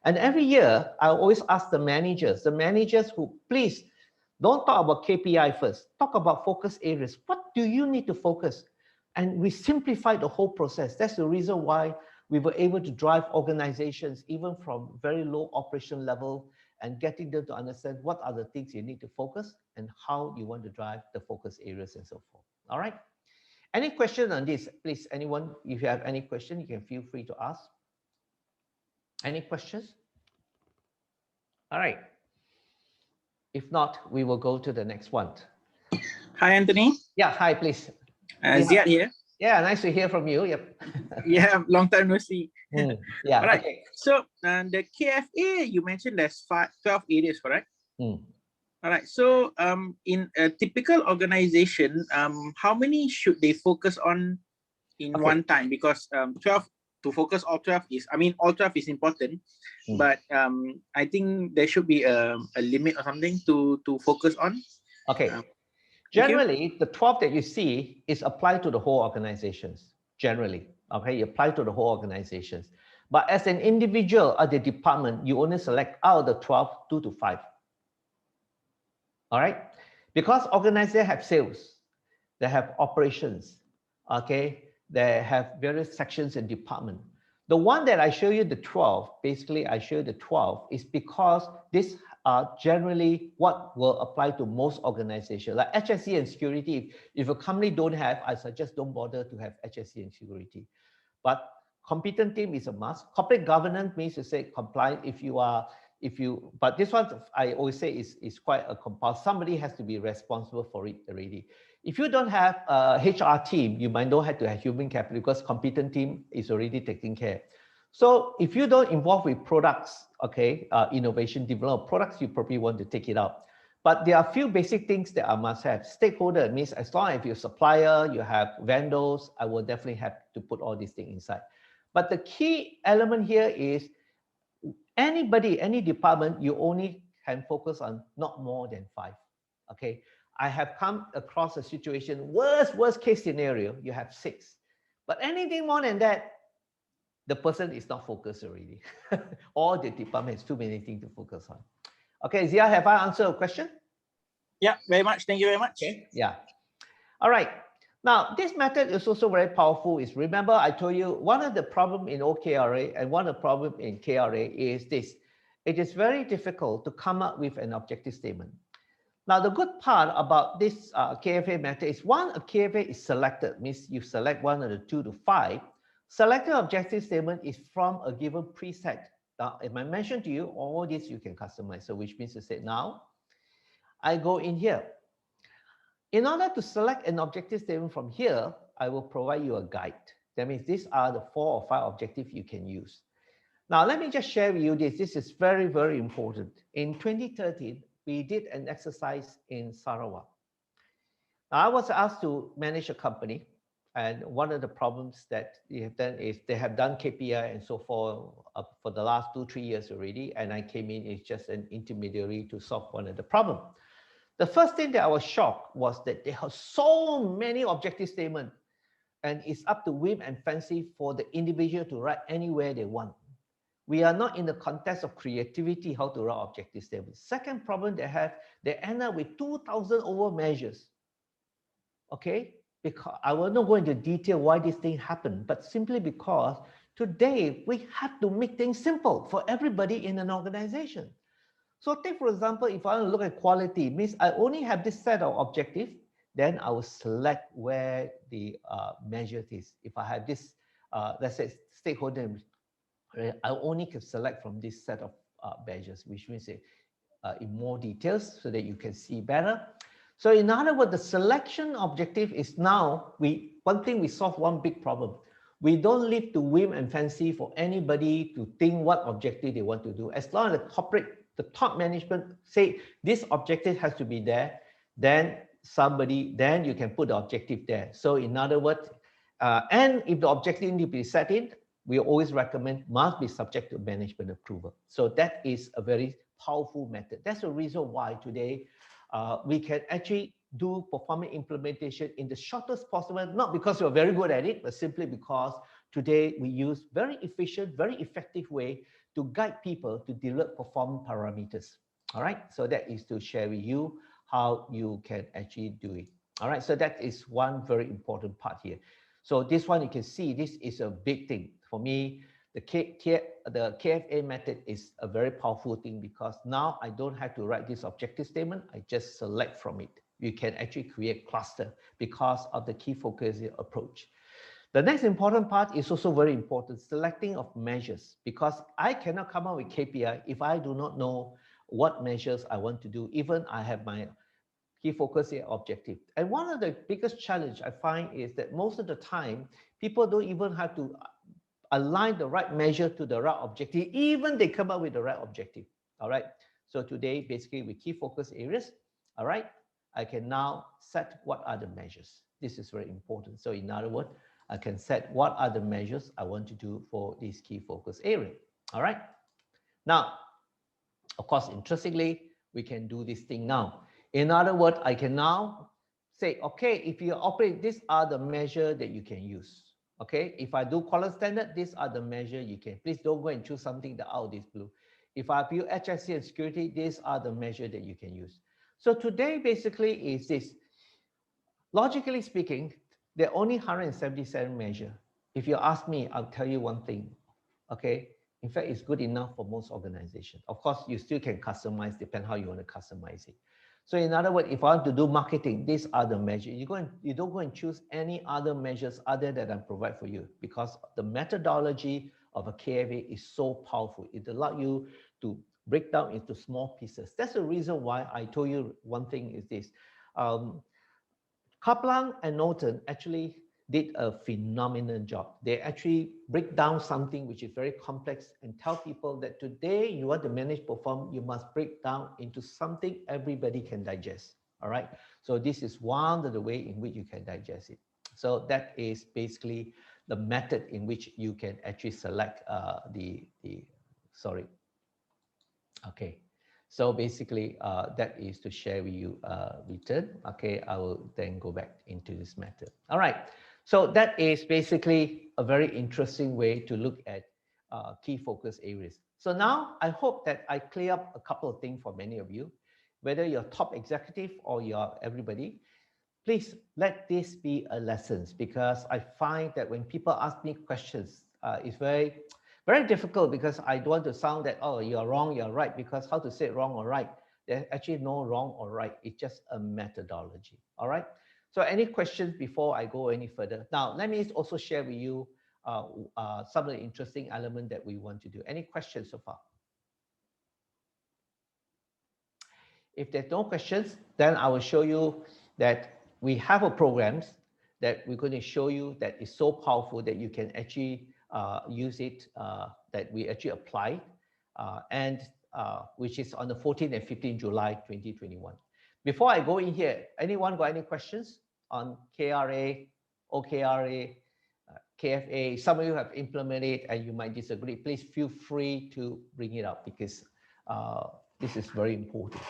And every year I always ask the managers who please don't talk about KPI first, talk about focus areas. What do you need to focus? And we simplify the whole process. That's the reason why we were able to drive organizations even from very low operation level and getting them to understand what are the things you need to focus and how you want to drive the focus areas and so forth. All right. Any question on this? Please, anyone, if you have any question, you can feel free to ask. Any questions? All right. If not, we will go to the next one. Hi, Anthony. Yeah, hi, please. Ziad here. Yeah, nice to hear from you. Yep. Yeah, long time no see. Yeah. All right. Okay. So the KFA, you mentioned there's 12 areas, correct? All right. So in a typical organization, how many should they focus on in one time? Because 12 to focus all 12 is, I mean, all 12 is important, but I think there should be a limit or something to focus on. Okay. Generally, the 12 that you see is applied to the whole organizations. Generally, okay, you apply to the whole organizations. But as an individual at the department, you only select out of the 12, 2 to 5. All right, because organizations have sales, they have operations, okay, they have various sections and department. The one that I show you, the 12, basically I show you the 12 is because this are generally what will apply to most organizations. Like HSE and security, if a company don't have, I suggest don't bother to have HSE and security. But competent team is a must. Corporate governance means to say compliant but this one I always say is quite a compulsory. Somebody has to be responsible for it already. If you don't have a HR team, you might not have to have human capital because competent team is already taking care. So if you don't involve with products, okay, innovation, develop products, you probably want to take it out. But there are a few basic things that I must have. Stakeholder means as long as you're a supplier, you have vendors, I will definitely have to put all these things inside. But the key element here is anybody, any department, you only can focus on not more than 5. Okay, I have come across a situation, worst case scenario, you have 6. But anything more than that, the person is not focused already. Or the department has too many things to focus on. Okay, Zia, have I answered your question? Yeah, very much. Thank you very much. Okay. Yeah. All right. Now, this method is also very powerful. Is remember, I told you one of the problem in OKRA and one of the problem in KRA is this. It is very difficult to come up with an objective statement. Now, the good part about this KFA method is a KFA is selected, means you select one of the 2 to 5. Selected objective statement is from a given preset. Now, if I mention to you, all this you can customize. So which means to say now, I go in here. In order to select an objective statement from here, I will provide you a guide. That means these are the 4 or 5 objectives you can use. Now, let me just share with you this. This is very, very important. In 2013, we did an exercise in Sarawak. Now, I was asked to manage a company. And one of the problems that they have done is they have done KPI and so forth for the last 2-3 years already. And I came in as just an intermediary to solve one of the problems. The first thing that I was shocked was that they have so many objective statements, and it's up to whim and fancy for the individual to write anywhere they want. We are not in the context of creativity, how to write objective statements. Second problem they have, they end up with 2,000 over measures. Okay, because I will not go into detail why this thing happened, but simply because today we have to make things simple for everybody in an organization. So take, for example, if I want to look at quality, means I only have this set of objectives, then I will select where the measure is. If I have this, let's say, stakeholder, I only can select from this set of measures, which means in more details so that you can see better. So in other words, the selection objective is now, one thing we solve one big problem. We don't leave to whim and fancy for anybody to think what objective they want to do. As long as the top management say this objective has to be there, then you can put the objective there. So in other words, and if the objective need to be set in, we always recommend must be subject to management approval. So that is a very powerful method. That's the reason why today we can actually do performance implementation in the shortest possible, not because we're very good at it, but simply because today we use very efficient, very effective way to guide people to develop performance parameters. All right, so that is to share with you how you can actually do it. All right, so that is one very important part here. So this one you can see, this is a big thing. For me, the KFA method is a very powerful thing because now I don't have to write this objective statement, I just select from it. You can actually create cluster because of the key focus approach. The next important part is also very important, selecting of measures, because I cannot come up with KPI if I do not know what measures I want to do, even I have my key focus area objective. And one of the biggest challenge I find is that most of the time, people don't even have to align the right measure to the right objective, even they come up with the right objective. All right. So today, basically with key focus areas, all right, I can now set what are the measures. This is very important. So in other words, I can set what are the measures I want to do for this key focus area. All right. Now, of course, interestingly, we can do this thing now. In other words, I can now say, okay, if you operate, these are the measures that you can use. Okay, if I do quality standard, these are the measures you can. Please don't go and choose something that out is blue. If I view HSC and security, these are the measures that you can use. So today basically is this. Logically speaking, there are only 177 measures. If you ask me, I'll tell you one thing. Okay, in fact, it's good enough for most organizations. Of course, you still can customize, depend how you want to customize it. So in other words, if I want to do marketing, these are the measures. You don't go and choose any other measures other than I provide for you, because the methodology of a KFA is so powerful. It allows you to break down into small pieces. That's the reason why I told you one thing is this. Kaplan and Norton actually did a phenomenal job. They actually break down something which is very complex and tell people that today you want to manage performance, you must break down into something everybody can digest. All right. So this is one of the way in which you can digest it. So that is basically the method in which you can actually select Okay. So basically, that is to share with you return. Okay, I will then go back into this method. All right. So that is basically a very interesting way to look at key focus areas. So now I hope that I clear up a couple of things for many of you, whether you're top executive or you're everybody. Please let this be a lesson, because I find that when people ask me questions, it's very difficult, because I don't want to sound that, oh, you're wrong, you're right, because how to say wrong or right? There's actually no wrong or right. It's just a methodology. All right. So any questions before I go any further? Now, let me also share with you some of the interesting elements that we want to do. Any questions so far? If there's no questions, then I will show you that we have a program that we're going to show you that is so powerful that you can actually use it, that we actually apply, which is on the 14th and 15th July 2021. Before I go in here, anyone got any questions on KRA OKRA, KFA. Some of you have implemented and you might disagree. Please feel free to bring it up because this is very important.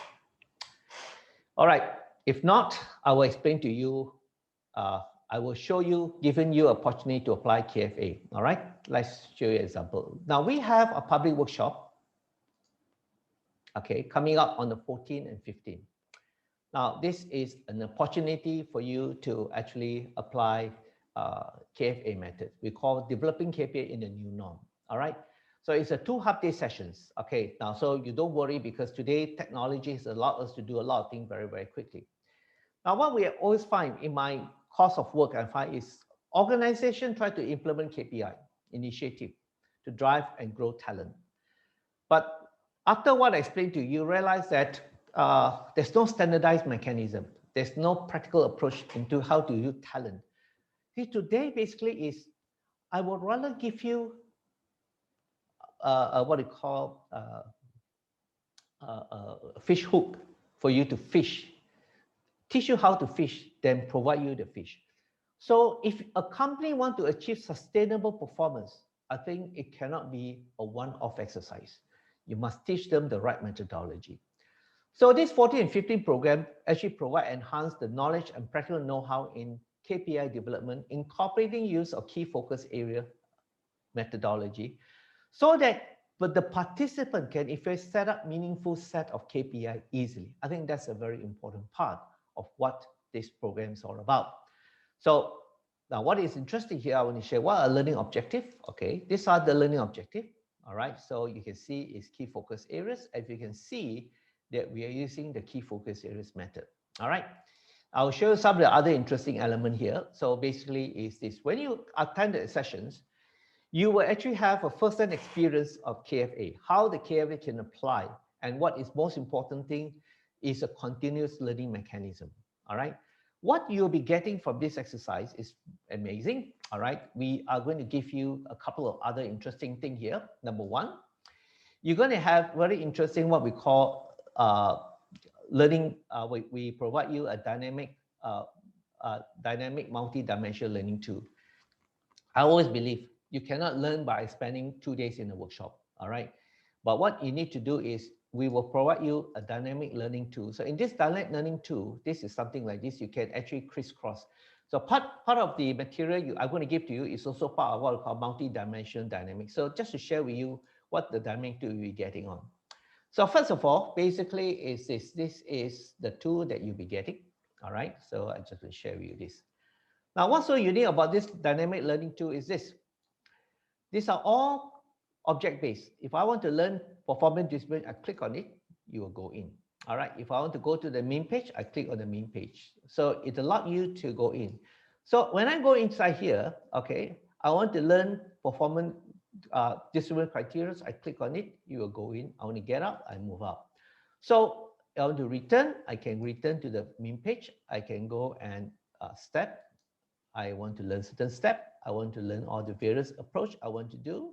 All right. If not, I will explain to you. I will show you, giving you opportunity to apply KFA. All right. Let's show you an example. Now we have a public workshop. Okay, coming up on the 14th and 15th. Now this is an opportunity for you to actually apply KFA method. We call developing KPI in the new norm. All right. So it's a 2 half-day sessions. Okay. Now, so you don't worry because today technology has allowed us to do a lot of things very, very quickly. Now, what we always find in my course of work, I find is organization try to implement KPI initiative to drive and grow talent. But after what I explained to you, you realize that there's no standardized mechanism. There's no practical approach into how to use talent. See, today basically is, I would rather give you what you call a fish hook for you to fish, teach you how to fish, then provide you the fish. So if a company wants to achieve sustainable performance, I think it cannot be a one-off exercise. You must teach them the right methodology. So this 14 and 15 program actually provide enhance the knowledge and practical know-how in KPI development, incorporating use of key focus area methodology, so that the participant can if they set up meaningful set of KPI easily. I think that's a very important part of what this program is all about. So now what is interesting here, I want to share what are learning objective. Okay, these are the learning objective. All right, so you can see is key focus areas. As you can see that we are using the key focus areas method. All right, I'll show you some of the other interesting element here. So basically is this, when you attend the sessions, you will actually have a first-hand experience of KFA, how the KFA can apply, and what is most important thing is a continuous learning mechanism. All right, what you'll be getting from this exercise is amazing. All right, we are going to give you a couple of other interesting things here. Number one, you're going to have very interesting what we call learning. We provide you a dynamic multi-dimensional learning tool. I always believe you cannot learn by spending 2 days in a workshop. All right, but what you need to do is we will provide you a dynamic learning tool. So in this dynamic learning tool, this is something like this. You can actually crisscross. So part of the material I'm going to give to you is also part of what we call multi-dimensional dynamics. So just to share with you what the dynamic tool you'll be getting on. So first of all, basically is this is the tool that you'll be getting. All right, so I just will share with you this. Now, what's so unique about this dynamic learning tool is this. These are all object-based. If I want to learn performance discipline, I click on it, you will go in. All right, if I want to go to the main page, I click on the main page. So it allows you to go in. So when I go inside here, okay, I want to learn performance discipline criteria, I click on it, you will go in. I want to get up, I move up. So I want to return, I can return to the main page. I can go and step. I want to learn certain step. I want to learn all the various approach I want to do.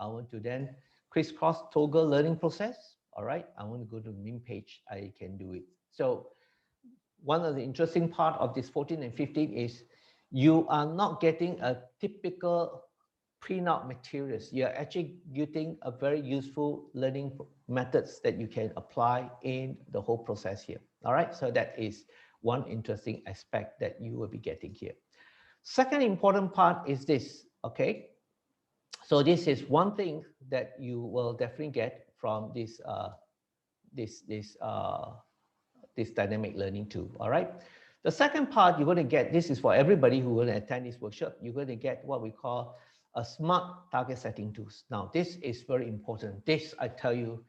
I want to then crisscross toggle learning process. All right, I want to go to the main page. I can do it. So one of the interesting part of this 14 and 15 is you are not getting a typical print-out materials. You're actually getting a very useful learning methods that you can apply in the whole process here. All right, so that is one interesting aspect that you will be getting here. Second important part is this, okay? So this is one thing that you will definitely get from this this dynamic learning tool. All right. The second part you're going to get, this is for everybody who will attend this workshop, you're going to get what we call a smart target setting tools. Now, this is very important. This, I tell you,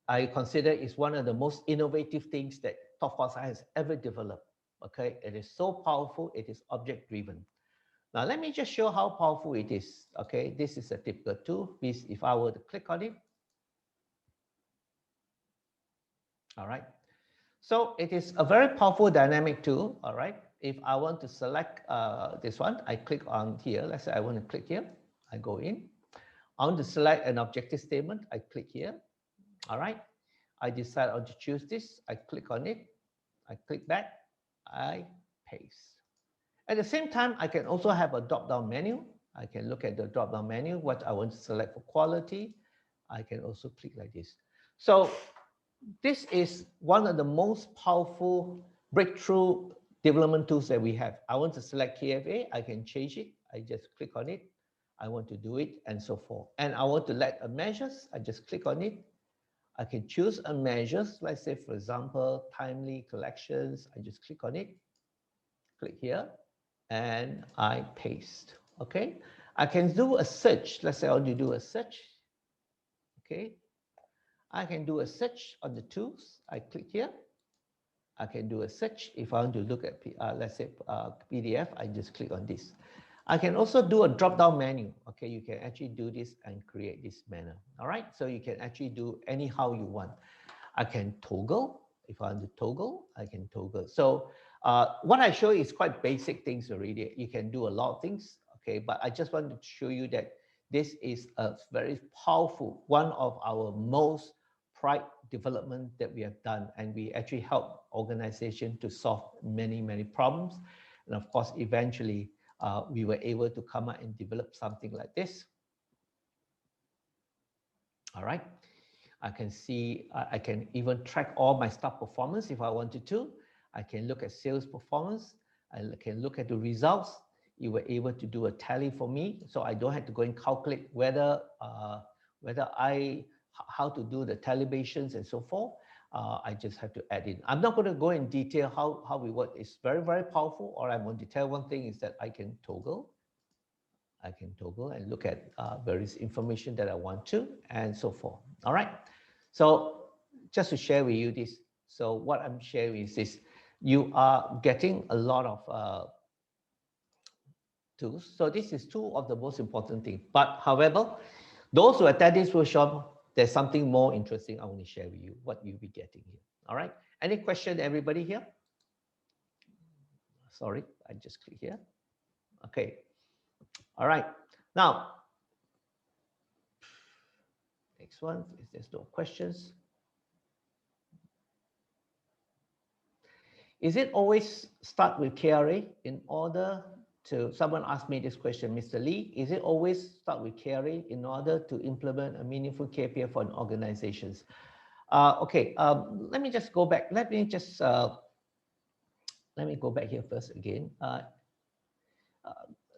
I consider is one of the most innovative things that 𝑇𝑒𝑙𝑒𝑔_FA has ever developed. Okay, it is so powerful. It is object driven. Now, let me just show how powerful it is. Okay, this is a typical tool. Please, if I were to click on it. All right. So it is a very powerful dynamic tool. All right. If I want to select this one, I click on here. Let's say I want to click here. I go in. I want to select an objective statement. I click here. All right. I decide I want to choose this. I click on it. I click back. I paste. At the same time, I can also have a drop-down menu. I can look at the drop-down menu, what I want to select for quality. I can also click like this. So this is one of the most powerful breakthrough development tools that we have. I want to select KFA, I can change it. I just click on it. I want to do it and so forth. And I want to let a measures, I just click on it. I can choose a measures, let's say, for example, timely collections. I just click on it, click here, and I paste, okay? I can do a search. Let's say I want to do a search, okay? I can do a search on the tools. I click here. I can do a search. If I want to look at, let's say, PDF, I just click on this. I can also do a drop-down menu. Okay, you can actually do this and create this manner. All right, so you can actually do anyhow you want. I can toggle. If I want to toggle, I can toggle. So what I show you is quite basic things already. You can do a lot of things. Okay, but I just wanted to show you that this is a very powerful, one of our most pride development that we have done, and we actually help organization to solve many problems. And of course, eventually we were able to come out and develop something like this. All right, I can see, I can even track all my staff performance if I wanted to. I can look at sales performance. I can look at the results. You were able to do a tally for me, so I don't have to go and calculate whether how to do the talibations and so forth. I just have to add in. I'm not going to go in detail how we work. It's very powerful. Or I'm going to tell one thing is that I can toggle. I can toggle and look at various information that I want to and so forth. All right. So just to share with you this. So what I'm sharing is this. You are getting a lot of tools. So this is two of the most important things. But however, those who attend this workshop, there's something more interesting I want to share with you, what you'll be getting here. All right. Any question, everybody here? Sorry, I just click here. Okay. All right. Now, next one, if there's no questions. Is it always start with KRA in order to, someone asked me this question, Mr. Lee, is it always start with KRA in order to implement a meaningful KPI for an organizations? Okay, let me just go back. Let me go back here first again.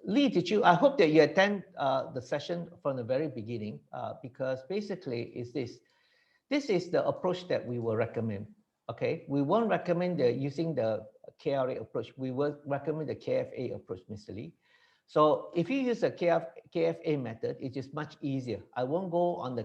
Lee, I hope that you attend the session from the very beginning, because basically this is the approach that we will recommend. Okay, we won't recommend using the KRA approach. We will recommend the KFA approach, Mr. Lee. So if you use the KFA method, it is much easier. I won't go on the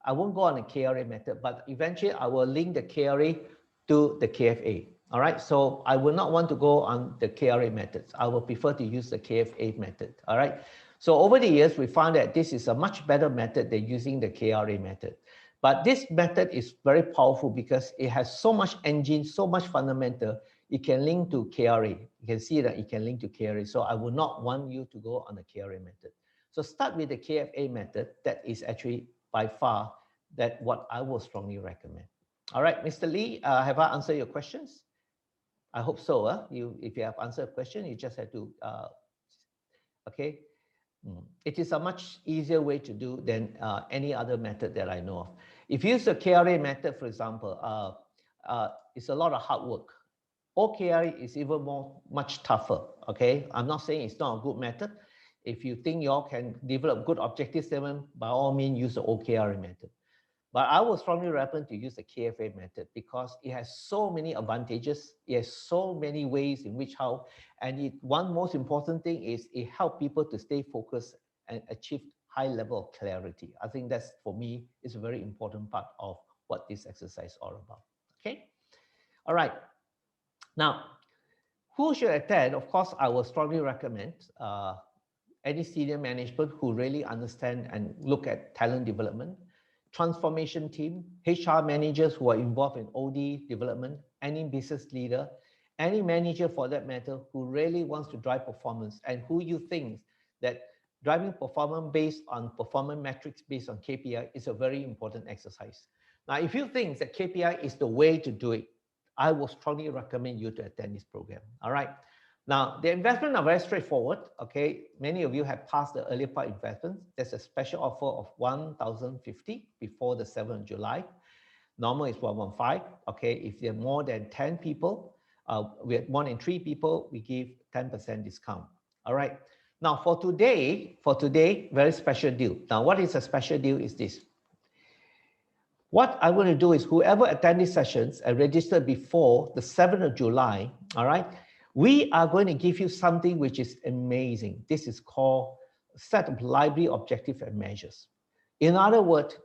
KRA method, but eventually I will link the KRA to the KFA. All right, so I will not want to go on the KRA methods. I will prefer to use the KFA method. All right, so over the years, we found that this is a much better method than using the KRA method. But this method is very powerful because it has so much engine, so much fundamental. It can link to KRA. You can see that it can link to KRA. So I would not want you to go on the KRA method. So start with the KFA method. That is actually by far what I would strongly recommend. All right, Mr. Lee, have I answered your questions? I hope so. If you have answered a question, you just have to, okay. It is a much easier way to do than any other method that I know of. If you use the KRA method, for example, it's a lot of hard work. OKR is even much tougher. Okay, I'm not saying it's not a good method. If you think you all can develop good objective statement, by all means use the OKR method. But I would strongly recommend to use the KFA method because it has so many advantages. It has so many ways in which one most important thing is it helps people to stay focused and achieve high level of clarity. I think that's, for me, is a very important part of what this exercise is all about. Okay. All right. Now, who should attend? Of course, I will strongly recommend any senior management who really understand and look at talent development, transformation team, HR managers who are involved in OD development, any business leader, any manager for that matter who really wants to drive performance and who you think that driving performance based on performance metrics based on KPI is a very important exercise. Now, if you think that KPI is the way to do it, I will strongly recommend you to attend this program. All right. Now, the investment are very straightforward. Okay, many of you have passed the earlier part investment. There's a special offer of 1,050 before the 7th of July. Normal is 115. Okay, if there are more than 10 people, we have more than 3 people, we give 10% discount. All right. Now for today, very special deal. Now, what is a special deal is this. What I want to do is whoever attend these sessions and register before the 7th of July, all right, we are going to give you something which is amazing. This is called set of library objective and measures. In other words,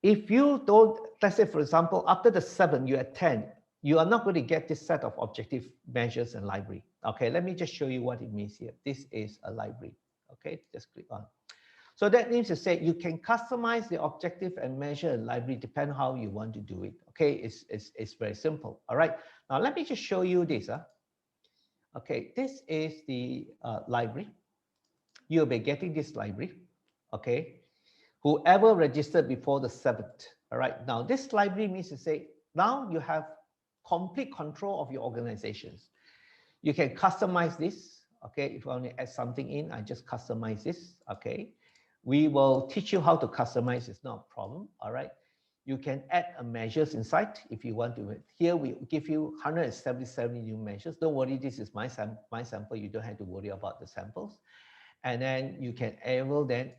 if you don't, let's say for example, after the 7th you attend, you are not going to get this set of objective measures and library. Okay, let me just show you what it means here. This is a library. Okay, just click on. So that means to say you can customize the objective and measure and library depend how you want to do it. Okay, it's very simple. All right, now let me just show you this. Okay, this is the library. You'll be getting this library. Okay, whoever registered before the 7th. All right, now this library means to say now you have complete control of your organizations. You can customize this. Okay, if you want to add something in, I just customize this. Okay, we will teach you how to customize. It's not a problem. All right, you can add measures inside if you want to. Here we give you 177 new measures. Don't worry, this is my sample. You don't have to worry about the samples. And then you can able then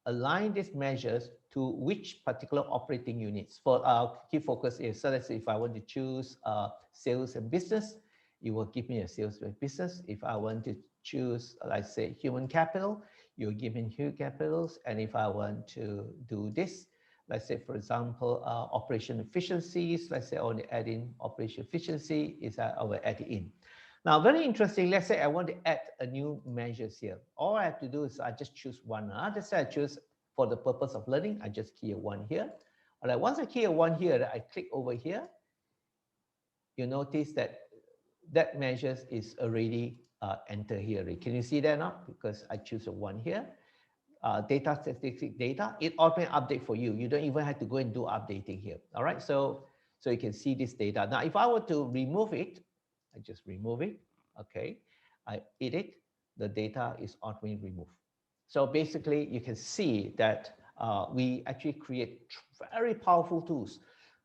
align these measures to which particular operating units. For our key focus is, so let's say if I want to choose sales and business, it will give me a sales and business. If I want to choose, let's say, human capital, you'll give me human capitals. And if I want to do this, let's say, for example, operation efficiencies, let's say I want to add in operation efficiency, I will add it in. Now, very interesting, let's say I want to add a new measures here. All I have to do is I just choose one. Let's say I choose for the purpose of learning, I just key a 1 here. All right, once I key a 1 here, I click over here. You notice that that measures is already entered here. Can you see that now? Because I choose a 1 here. Data statistic data, it automatically update for you. You don't even have to go and do updating here. All right, so you can see this data. Now, if I were to remove it, I just remove it. Okay, I edit, the data is automatically removed. So basically, you can see that we actually create very powerful tools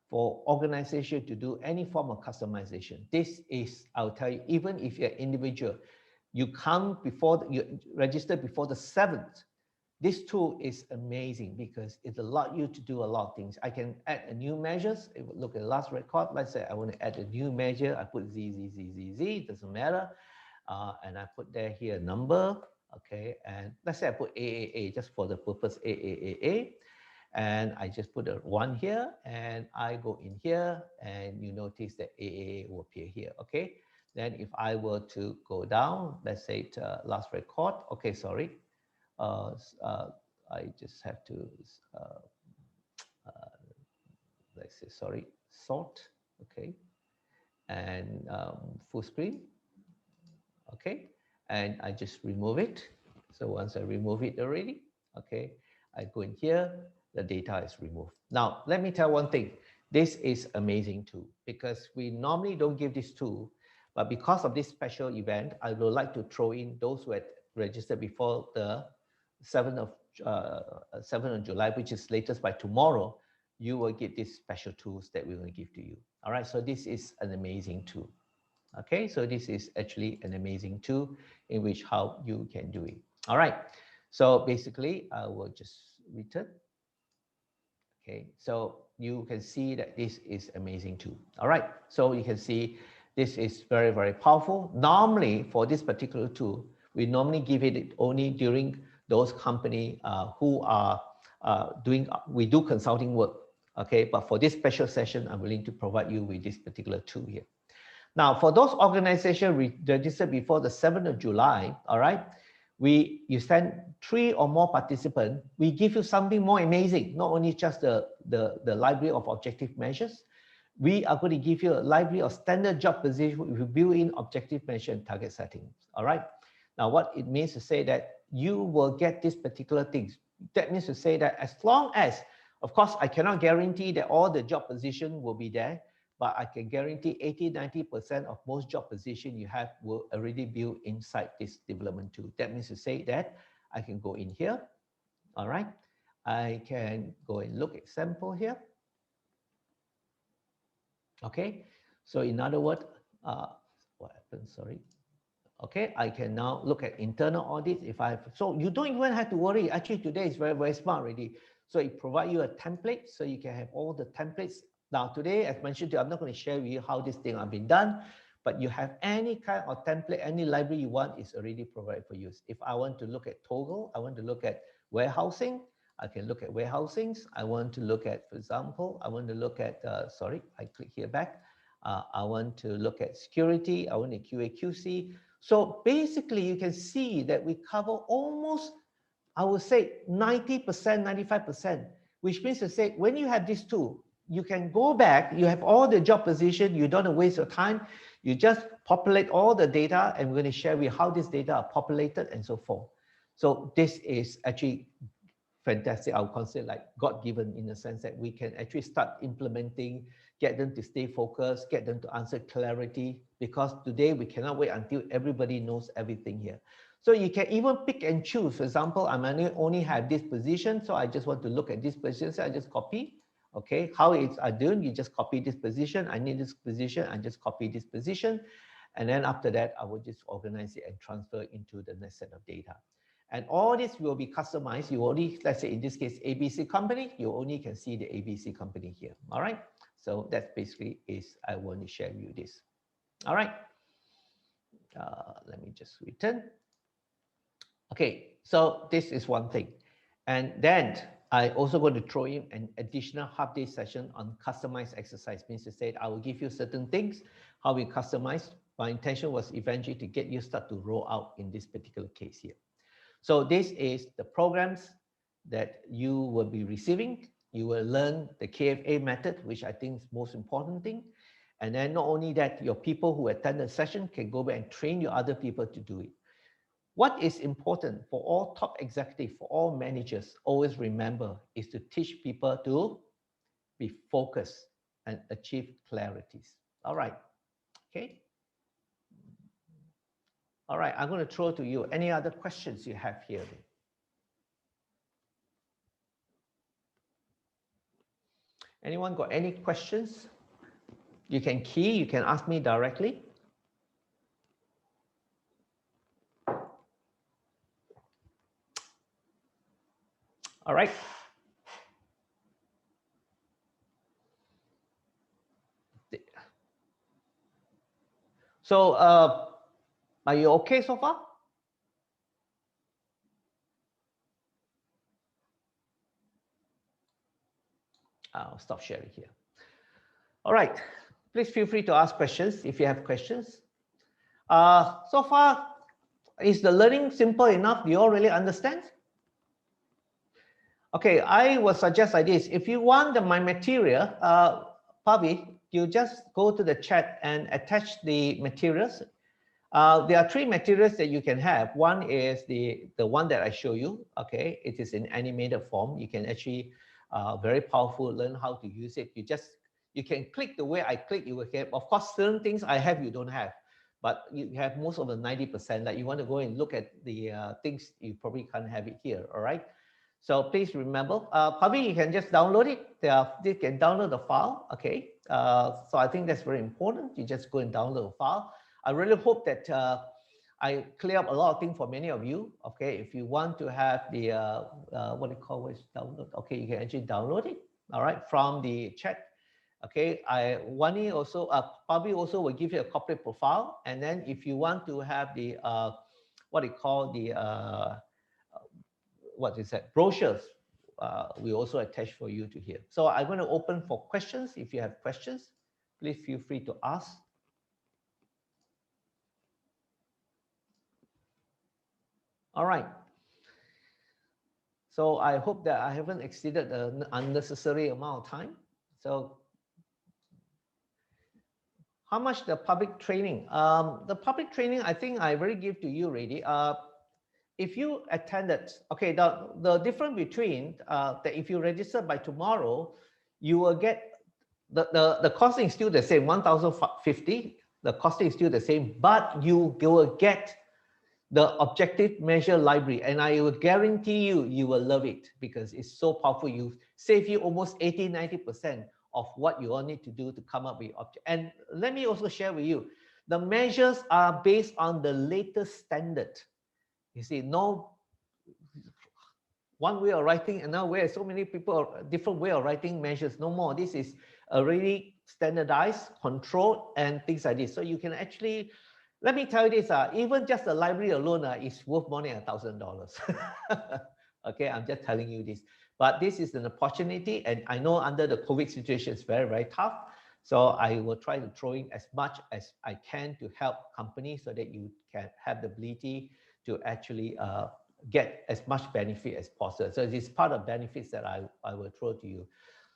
for organization to do any form of customization. This is, I'll tell you, even if you're individual, you come before, you register before the 7th, this tool is amazing because it allows you to do a lot of things. I can add a new measures. It will look at the last record. Let's say I want to add a new measure. I put Z, doesn't matter. And I put there here a number. Okay, and let's say I put AAA just for the purpose AAA. And I just put a 1 here and I go in here and you notice that AAA will appear here. Okay, then if I were to go down, let's say to last record. Okay, sorry. I just have to, let's say, sorry, sort, okay, and full screen, okay, and I just remove it. So once I remove it already, okay, I go in here, the data is removed. Now, let me tell one thing. This is amazing too, because we normally don't give this tool, but because of this special event, I would like to throw in those who had registered before the 7th of July, which is latest by tomorrow, you will get these special tools that we're going to give to you. All right, so this is an amazing tool. Okay, so this is actually an amazing tool in which how you can do it. All right, so basically I will just return. Okay, so you can see that this is amazing too. All right, so you can see this is very, very powerful. Normally for this particular tool, we normally give it only during those company who are we do consulting work, okay? But for this special session, I'm willing to provide you with this particular tool here. Now, for those organizations registered before the 7th of July, all right, you send 3 or more participants, we give you something more amazing, not only just the library of objective measures, we are going to give you a library of standard job position with built-in objective measure and target settings, all right? Now, what it means to say that you will get these particular things. That means to say that as long as, of course, I cannot guarantee that all the job position will be there, but I can guarantee 80-90% of most job position you have will already build inside this development tool. That means to say that I can go in here. All right. I can go and look at sample here. Okay. So in other words, what happened? Sorry. Okay, I can now look at internal audits if I have, so you don't even have to worry. Actually, today is very, very smart already. So it provides you a template, so you can have all the templates. Now today, as mentioned, I'm not going to share with you how this thing have been done, but you have any kind of template, any library you want is already provided for you. If I want to look at toggle, I want to look at warehousing, I can look at warehousings. I want to look at, for example, I want to look at, sorry, I click here back. I want to look at security. I want a QA, QC. So basically, you can see that we cover almost, I would say 90%, 95%, which means to say, when you have this tool, you can go back, you have all the job position, you don't waste your time, you just populate all the data, and we're going to share with you how this data are populated and so forth. So this is actually fantastic. I would consider like God-given in the sense that we can actually start implementing, get them to stay focused, get them to answer clarity, because today we cannot wait until everybody knows everything here. So you can even pick and choose. For example, I might only have this position, so I just want to look at this position, so I just copy. Okay, how it's done, you just copy this position. I need this position, I just copy this position. And then after that, I will just organize it and transfer into the next set of data. And all this will be customized. You only, let's say in this case, ABC company, you only can see the ABC company here. All right. So that basically is, I want to share with you this. All right. Let me just return. Okay. So this is one thing. And then I also going to throw in an additional half-day session on customized exercise. Means to say I will give you certain things, how we customize. My intention was eventually to get you start to roll out in this particular case here. So this is the programs that you will be receiving. You will learn the KFA method, which I think is most important thing. And then not only that, your people who attend the session can go back and train your other people to do it. What is important for all top executives, for all managers, always remember is to teach people to be focused and achieve clarities. All right. Okay. All right, I'm going to throw to you any other questions you have here. Anyone got any questions? You can key, you can ask me directly. All right. So, are you okay so far? I'll stop sharing here. All right. Please feel free to ask questions if you have questions. So far, is the learning simple enough? Do you all really understand? Okay, I will suggest like this. If you want my material, Pavi, you just go to the chat and attach the materials. There are 3 materials that you can have. One is the one that I show you. Okay, it is in animated form. You can actually very powerful, learn how to use it. You can click the way I click. You will get, of course, certain things I have you don't have, but you have most of the 90%. Like you want to go and look at the things, you probably can't have it here. All right. So please remember, probably you can just download it. You can download the file. Okay. So I think that's very important. You just go and download the file. I really hope that I clear up a lot of things for many of you. Okay, if you want to have the what do you call it, download? Okay, you can actually download it. All right, from the chat. Okay, Wani also probably also will give you a corporate profile, and then if you want to have the what do you call the what is that, brochures, we also attach for you to here. So I'm going to open for questions. If you have questions, please feel free to ask. All right. So I hope that I haven't exceeded an unnecessary amount of time. So how much the public training? The public training, I think I already give to you already. If you attended, okay, the difference between that if you register by tomorrow, you will get the costing is still the same, 1,050. The costing is still the same, but you will get the objective measure library, and I will guarantee you will love it because it's so powerful. You save you almost 80-90% of what you all need to do to come up with object. And let me also share with you, the measures are based on the latest standard. You see, no one way of writing, another way. So many people, different way of writing measures. No more. This is already standardized, controlled, and things like this. So you can actually, let me tell you this, even just the library alone is worth more than $1,000. Okay, I'm just telling you this. But this is an opportunity, and I know under the COVID situation, it's very, very tough. So I will try to throw in as much as I can to help companies so that you can have the ability to actually get as much benefit as possible. So this is part of benefits that I will throw to you.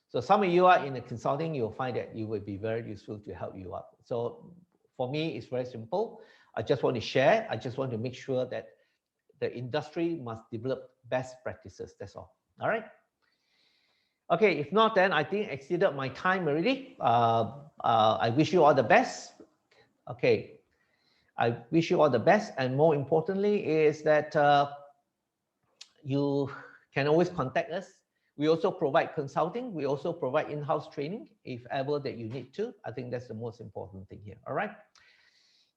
So some of you are in the consulting, you'll find that it will be very useful to help you out. So for me, it's very simple. I just want to share. I just want to make sure that the industry must develop best practices. That's all. All right. Okay, if not, then I think I exceeded my time already. I wish you all the best. Okay, I wish you all the best. And more importantly is that you can always contact us. We also provide consulting. We also provide in-house training if ever that you need to. I think that's the most important thing here. All right.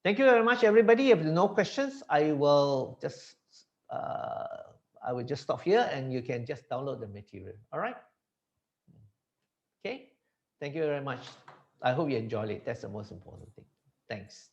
Thank you very much, everybody. If there are no questions, I will just stop here and you can just download the material. All right. Okay. Thank you very much. I hope you enjoyed it. That's the most important thing. Thanks.